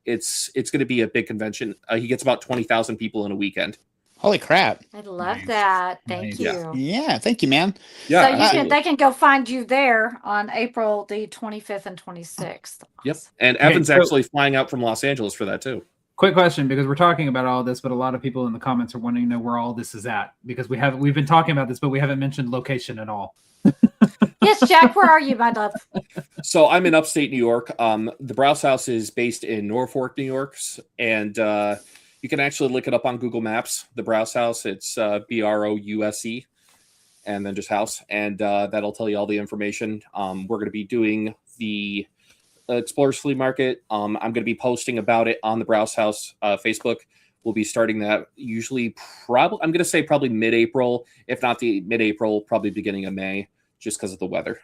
S4: it's going to be a big convention. He gets about 20,000 people in a weekend.
S2: Holy crap.
S1: I love that. Thank you.
S2: Yeah. Thank you, man.
S4: Yeah.
S1: So they can go find you there on April the 25th and 26th.
S4: Yep. And Evan's actually flying out from Los Angeles for that too.
S3: Quick question, because we're talking about all this, but a lot of people in the comments are wanting to know where all this is at, because we've been talking about this, but we haven't mentioned location at all.
S1: Yes, Jack, where are you, my love?
S4: So I'm in upstate New York. The Browse House is based in Norfolk, New York, and you can actually look it up on Google Maps. The Browse House, it's BROUSE, and then just house, and that'll tell you all the information. We're going to be doing the Explorers Flea Market. I'm going to be posting about it on the Browse House Facebook. We'll be starting that usually I'm going to say probably mid-April, if not the mid-April, probably beginning of May, just because of the weather.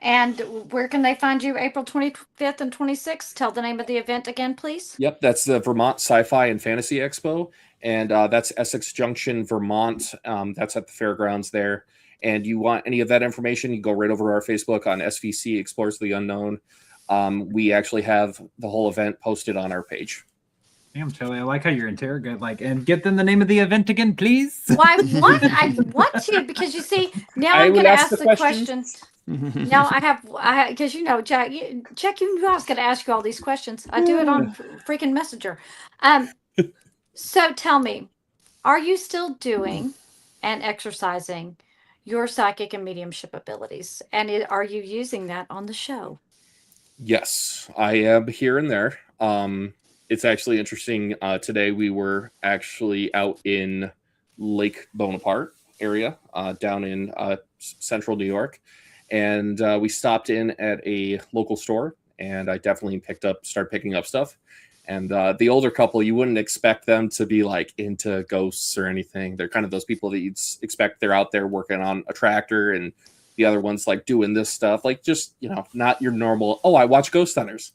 S1: And where can they find you April 25th and 26th? Tell the name of the event again, please.
S4: Yep, that's the Vermont Sci-Fi and Fantasy Expo, and that's Essex Junction, Vermont. That's at the fairgrounds there. And you want any of that information, you go right over to our Facebook on SVC Explorers the Unknown. We actually have the whole event posted on our page.
S3: Damn, Charlie, I like how you're interrogating, and get them the name of the event again, please.
S1: Well, I want to, because you see, now I'm going to ask the question. Now because Jack, you knew I was going to ask you all these questions. I do it on freaking Messenger. So tell me, are you still doing and exercising your psychic and mediumship abilities? And are you using that on the show?
S4: Yes, I am here and there. It's actually interesting. Today we were actually out in Lake Bonaparte area down in central New York. And we stopped in at a local store, and I definitely started picking up stuff. And the older couple, you wouldn't expect them to be like into ghosts or anything. They're kind of those people that you'd expect they're out there working on a tractor, and the other one's like doing this stuff, like just, not your normal, I watch Ghost Hunters.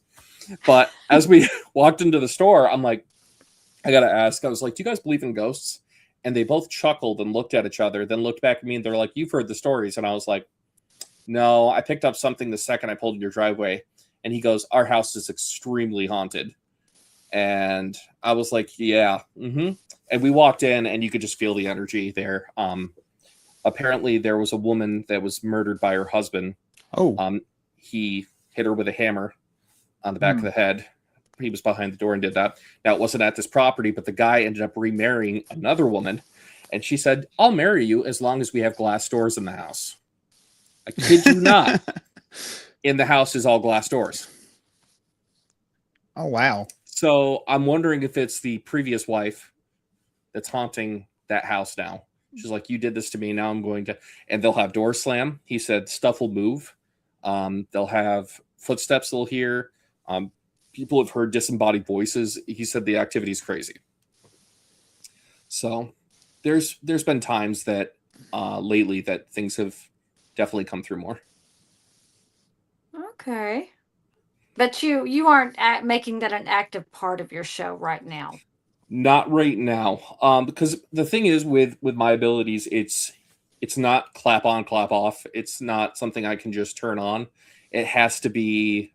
S4: But as we walked into the store, I'm like, I got to ask, I was like, do you guys believe in ghosts? And they both chuckled and looked at each other, then looked back at me and they're like, you've heard the stories. And I was like, no, I picked up something the second I pulled in your driveway. And he goes, our house is extremely haunted. And I was like, yeah. And we walked in and you could just feel the energy there. Apparently there was a woman that was murdered by her husband. He hit her with a hammer on the back of the head. He was behind the door and did that. Now, it wasn't at this property, but the guy ended up remarrying another woman. And she said, I'll marry you as long as we have glass doors in the house. I kid you not. In the house is all glass doors.
S2: Oh, wow.
S4: So I'm wondering if it's the previous wife that's haunting that house now. She's like, you did this to me. Now I'm going to, and they'll have doors slam. He said stuff will move. They'll have footsteps they'll hear. People have heard disembodied voices. He said the activity is crazy. So there's been times that lately that things have definitely come through more.
S1: Okay. But you aren't making that an active part of your show right now.
S4: Not right now. Because the thing is with my abilities, it's not clap on, clap off. It's not something I can just turn on. It has to be,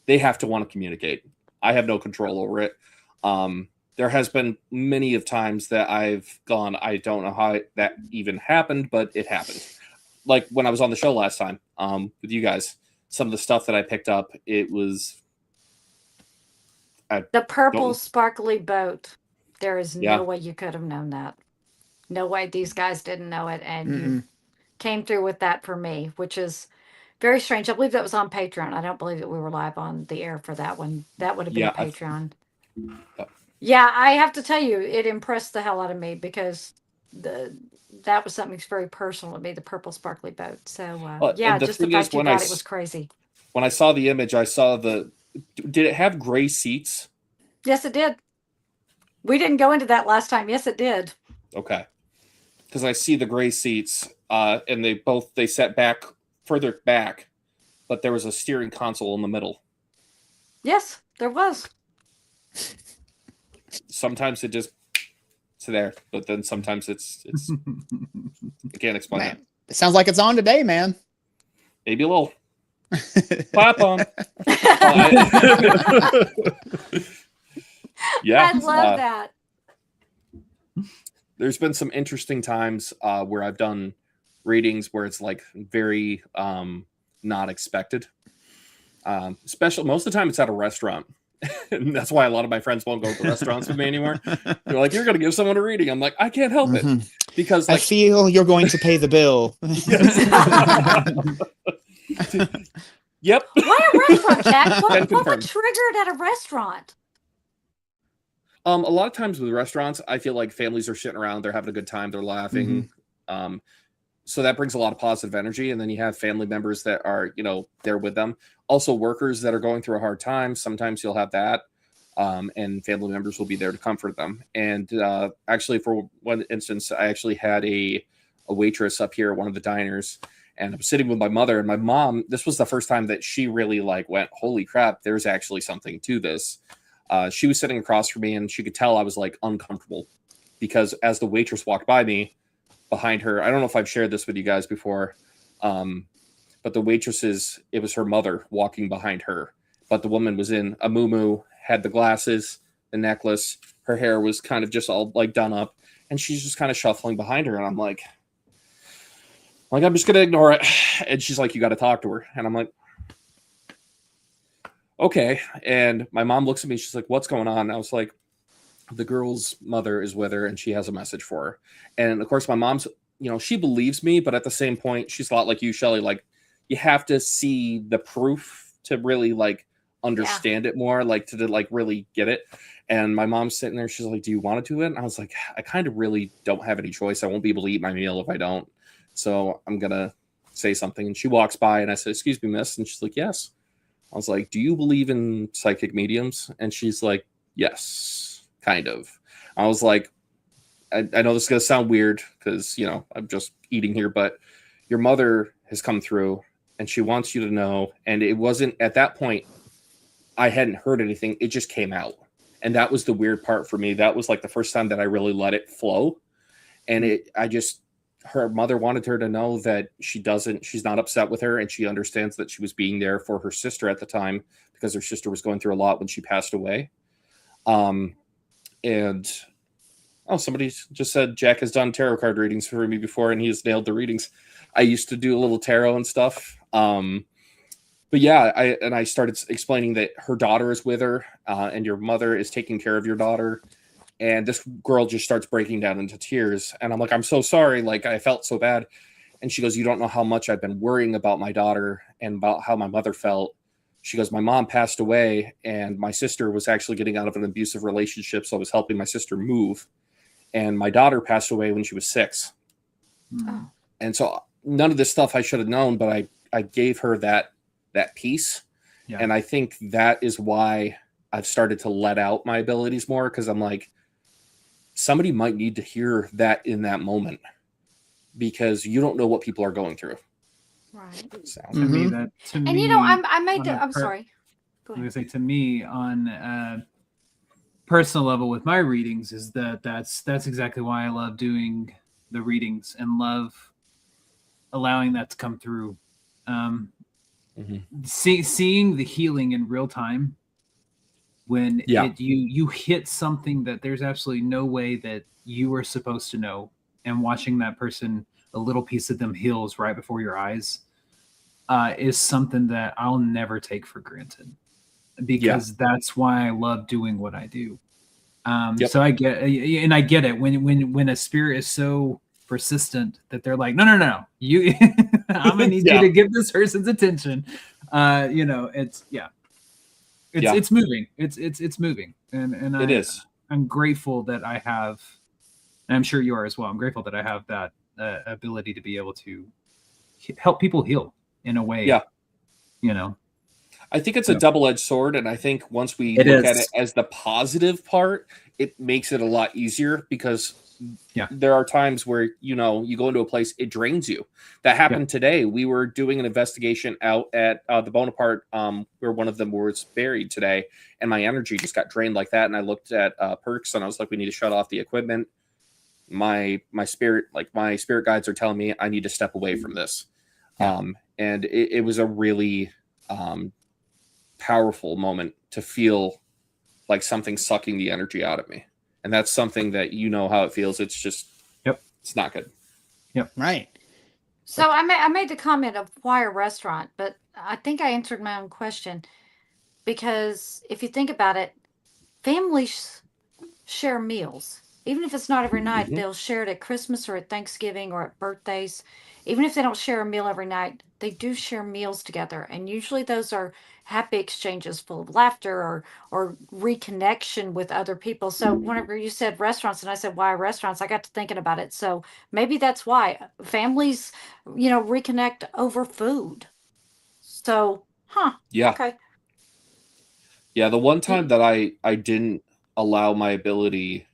S4: they have to want to communicate. I have no control over it. There has been many of times that I've gone, I don't know how that even happened, but it happened. Like when I was on the show last time with you guys, some of the stuff that I picked up, it was...
S1: The purple sparkly boat. There is no way you could have known that. No way these guys didn't know it. And you came through with that for me, which is very strange. I believe that was on Patreon. I don't believe that we were live on the air for that one. That would have been a Patreon. Yeah, I have to tell you, it impressed the hell out of me because that was something that's very personal to me, the purple sparkly boat. So, just the fact you thought it was crazy.
S4: When I saw the image, I saw did it have gray seats?
S1: Yes, it did. We didn't go into that last time. Yes, it did.
S4: Okay. Because I see the gray seats, and they sat back further back, but there was a steering console in the middle.
S1: Yes, there was.
S4: Sometimes it's there, but then sometimes it's I can't explain it.
S2: It sounds like it's on today, man.
S4: Maybe a little. Clap on. Yeah,
S1: I love that.
S4: There's been some interesting times where I've done readings where it's like very not expected. Most of the time it's at a restaurant. And that's why a lot of my friends won't go to restaurants with me anymore. They're like, you're going to give someone a reading. I'm like, I can't help it. Because
S2: I feel you're going to pay the bill.
S4: Yep.
S1: Why a restaurant, Jack? What would trigger it at a restaurant?
S4: A lot of times with restaurants, I feel like families are sitting around, they're having a good time, they're laughing. So that brings a lot of positive energy. And then you have family members that are, there with them. Also workers that are going through a hard time. Sometimes you'll have that. And family members will be there to comfort them. And actually, for one instance, I actually had a waitress up here at one of the diners. And I'm sitting with my mother, and my mom, this was the first time that she really went, holy crap, there's actually something to this. She was sitting across from me, and she could tell I was uncomfortable because as the waitress walked by me, behind her, I don't know if I've shared this with you guys before, but the waitress it was her mother walking behind her, but the woman was in a muumuu, had the glasses, the necklace, her hair was kind of just all done up, and she's just kind of shuffling behind her, and I'm like I'm just gonna ignore it. And she's like, you got to talk to her, and I'm like, okay. And my mom looks at me, she's like, what's going on? And I was like, the girl's mother is with her and she has a message for her. And of course my mom's, she believes me, but at the same point, she's a lot like you, Shelly. You have to see the proof to really understand it more, to really get it. And my mom's sitting there, she's like, do you want to do it? And I was like, I kind of really don't have any choice. I won't be able to eat my meal if I don't. So I'm going to say something. And she walks by and I said, excuse me, miss. And she's like, yes. I was like, do you believe in psychic mediums? And she's like, yes, kind of. I was like, I know this is going to sound weird because, I'm just eating here, but your mother has come through and she wants you to know. And it wasn't at that point, I hadn't heard anything. It just came out. And that was the weird part for me. That was the first time that I really let it flow. And her mother wanted her to know that she's not upset with her. And she understands that she was being there for her sister at the time because her sister was going through a lot when she passed away. Somebody just said Jack has done tarot card readings for me before and he has nailed the readings. I used to do a little tarot and stuff. But yeah, I started explaining that her daughter is with her and your mother is taking care of your daughter. And this girl just starts breaking down into tears. And I'm like, I'm so sorry. Like, I felt so bad. And she goes, you don't know how much I've been worrying about my daughter and about how my mother felt. She goes, my mom passed away and my sister was actually getting out of an abusive relationship. So I was helping my sister move. And my daughter passed away when she was 6.
S1: Oh.
S4: And so none of this stuff I should have known, but I gave her that piece.
S3: Yeah.
S4: And I think that is why I've started to let out my abilities more, because I'm like, somebody might need to hear that in that moment, because you don't know what people are going through.
S1: Right.
S4: So,
S3: To me, that to me,
S1: And you know, I made
S3: on
S1: the.
S3: a
S1: I'm
S3: per-
S1: sorry. Go
S3: I'm
S1: ahead.
S3: gonna say, to me, on a personal level with my readings, is that's exactly why I love doing the readings and love allowing that to come through. Seeing the healing in real time when you hit something that there's absolutely no way that you were supposed to know, and watching that person, a little piece of them heals right before your eyes, is something that I'll never take for granted, because that's why I love doing what I do. So I get it when a spirit is so persistent that they're like, no, you, I'm gonna need you to get this person's attention. It's moving. It's moving, and
S4: it is.
S3: I'm grateful that I have, and I'm sure you are as well. I'm grateful that I have that ability to be able to help people heal in a way.
S4: Yeah.
S3: I
S4: think it's a double-edged sword, and I think once we look at it as the positive part, it makes it a lot easier, because there are times where, you go into a place, it drains you. That happened today. We were doing an investigation out at the Bonaparte, where one of them was buried today, and my energy just got drained like that. And I looked at perks, and I was like, we need to shut off the equipment. My spirit guides are telling me I need to step away from this. And it was a really powerful moment to feel like something sucking the energy out of me. And that's something that how it feels. It's just, it's not good.
S3: Yep.
S2: Right.
S1: So I made the comment of why a restaurant, but I think I answered my own question, because if you think about it, families share meals. Even if it's not every night, they'll share it at Christmas or at Thanksgiving or at birthdays. Even if they don't share a meal every night, they do share meals together. And usually those are happy exchanges full of laughter or reconnection with other people. So whenever you said restaurants and I said, why restaurants? I got to thinking about it. So maybe that's why families, reconnect over food. So,
S4: Yeah.
S1: Okay.
S4: Yeah. The one time that I didn't allow my ability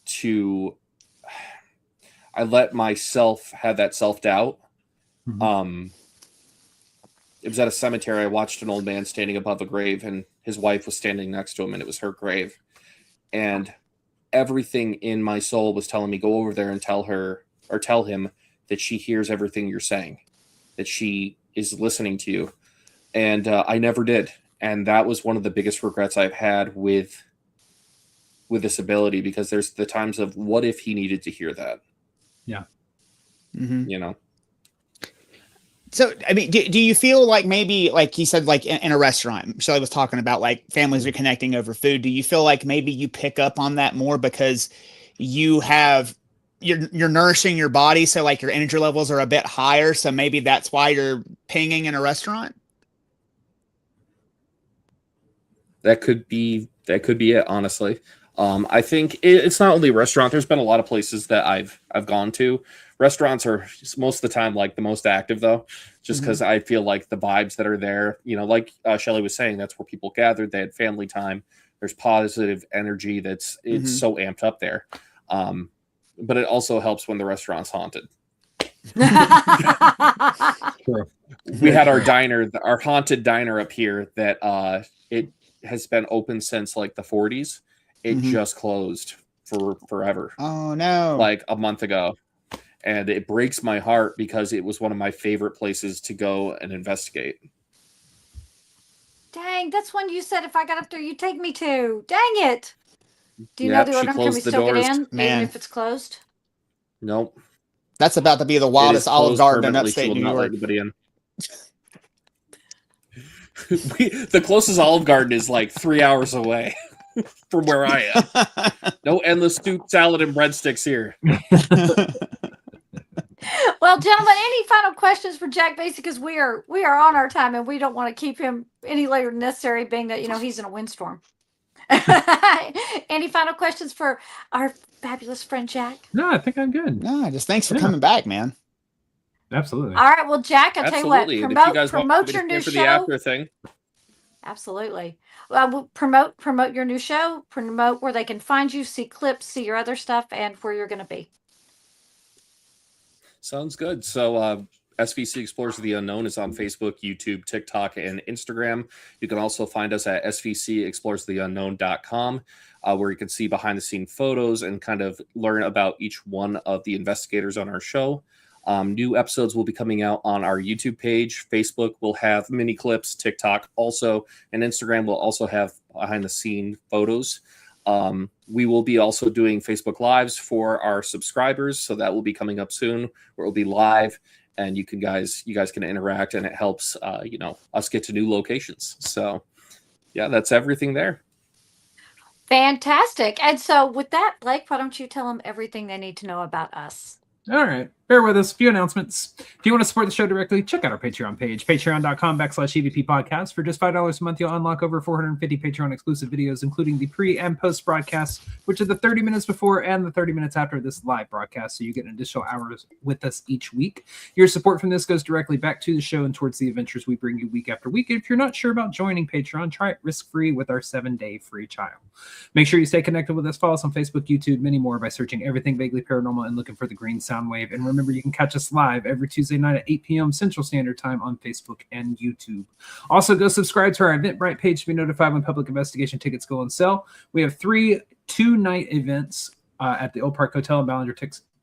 S4: to, I let myself have that self-doubt. It was at a cemetery. I watched an old man standing above a grave, and his wife was standing next to him, and it was her grave. And everything in my soul was telling me, go over there and tell him that she hears everything you're saying, that she is listening to you. And I never did. And that was one of the biggest regrets I've had with this ability, because there's the times of, what if he needed to hear that?
S3: Yeah.
S2: So, I mean, do you feel like maybe, like you said, like in a restaurant, Shelley was talking about like families reconnecting over food. Do you feel like maybe you pick up on that more because you're nourishing your body, so like your energy levels are a bit higher, so maybe that's why you're pinging in a restaurant?
S4: That could be it, honestly. I think it's not only a restaurant. There's been a lot of places that I've gone to. Restaurants are most of the time like the most active, though, just because I feel like the vibes that are there, like Shelley was saying, that's where people gathered. They had family time. There's positive energy. It's so amped up there. But it also helps when the restaurant's haunted.
S3: Sure.
S4: We had our diner, our haunted diner up here that it has been open since like the 40s. It just closed for forever.
S2: Oh no.
S4: Like a month ago. And it breaks my heart because it was one of my favorite places to go and investigate.
S1: Dang, that's one you said if I got up there, you'd take me to. Dang it. Do you know
S4: Yep,
S1: the
S4: she
S1: order? Can we
S4: closed the
S1: still get
S4: doors.
S1: in,
S2: Man.
S1: even if it's closed?
S4: Nope.
S2: That's about to be the
S4: It is
S2: wildest Olive
S4: closed
S2: Garden in
S4: permanently. She
S2: upstate
S4: will
S2: New
S4: not let
S2: York.
S4: anybody in. The closest Olive Garden is like 3 hours away. from where I am. No endless soup, salad, and breadsticks here.
S1: Well, gentlemen, any final questions for Jack Vaisey? Because we are on our time, and we don't want to keep him any later than necessary, being that he's in a windstorm. Any final questions for our fabulous friend Jack?
S3: No, I think I'm good.
S2: No, just thanks for coming back, man.
S3: Absolutely.
S1: All right, well, Jack, I'll tell you what,
S4: Absolutely. And if you guys
S1: promote
S4: want me
S1: your
S4: to
S1: new
S4: stay for
S1: show.
S4: the after thing,
S1: Absolutely. Well, promote your new show, promote where they can find you, see clips, see your other stuff, and where you're going to be.
S4: sounds good. So SVC Explorers of the Unknown is on Facebook, YouTube, TikTok, and Instagram. You can also find us at svcexplorersoftheunknown.com, where you can see behind-the-scene photos and kind of learn about each one of the investigators on our show. New episodes will be coming out on our YouTube page. Facebook will have mini clips, TikTok also, and Instagram will also have behind-the-scene photos. We will be also doing Facebook Lives for our subscribers, so that will be coming up soon, where it will be live, and you guys can interact, and it helps us get to new locations. So yeah, that's everything there.
S1: Fantastic. And so with that, Blake, why don't you tell them everything they need to know about us?
S3: All right. Bear with us. A few announcements. If you want to support the show directly, check out our Patreon page, patreon.com/EVP podcast. For just $5 a month, you'll unlock over 450 Patreon exclusive videos, including the pre and post broadcasts, which are the 30 minutes before and the 30 minutes after this live broadcast. So you get an additional hours with us each week. Your support from this goes directly back to the show and towards the adventures we bring you week after week. If you're not sure about joining Patreon, try it risk-free with our 7-day free trial. Make sure you stay connected with us. Follow us on Facebook, YouTube, many more by searching Everything Vaguely Paranormal and looking for the green sound wave. And remember, you can catch us live every Tuesday night at 8 p.m. Central Standard Time on Facebook and YouTube. Also, go subscribe to our Eventbrite page to be notified when public investigation tickets go on sale. We have 3 two-night events at the Old Park Hotel in Ballinger,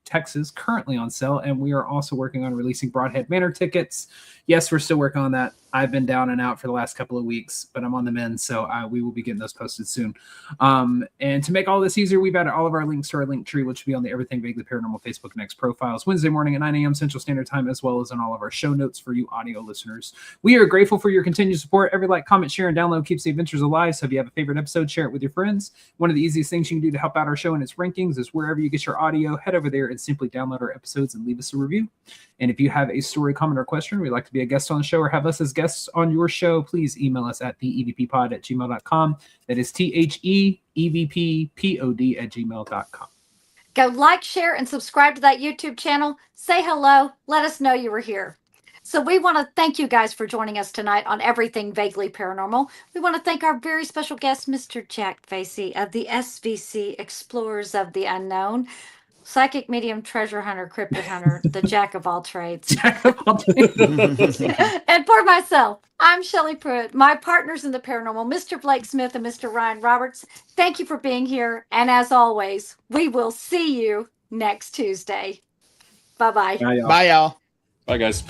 S3: Texas, currently on sale, and we are also working on releasing Broadhead Manor tickets. Yes, we're still working on that. I've been down and out for the last couple of weeks, but I'm on the mend, so we will be getting those posted soon. And to make all this easier, we've added all of our links to our link tree, which will be on the Everything Vaguely Paranormal Facebook and X profiles Wednesday morning at 9 a.m. Central Standard Time, as well as on all of our show notes for you audio listeners. We are grateful for your continued support. Every like, comment, share, and download keeps the adventures alive, so if you have a favorite episode, share it with your friends. One of the easiest things you can do to help out our show and its rankings is wherever you get your audio, head over there and simply download our episodes and leave us a review. And if you have a story, comment, or question, or you'd like to be a guest on the show or have us as guests on your show, please email us at theevppod@gmail.com. That is THEEVPPOD@gmail.com.
S1: Go like, share, and subscribe to that YouTube channel. Say hello. Let us know you were here. So we want to thank you guys for joining us tonight on Everything Vaguely Paranormal. We want to thank our very special guest, Mr. Jack Vaisey of the SVC Explorers of the Unknown. Psychic, medium, treasure hunter, cryptid hunter, the jack of all trades.
S3: Jack of all trades.
S1: And for myself, I'm Shelley Pruitt. My partners in the paranormal, Mr. Blake Smith and Mr. Ryan Roberts. Thank you for being here. And as always, we will see you next Tuesday. Bye-bye.
S3: Bye, y'all.
S2: Bye, y'all.
S4: Bye, guys.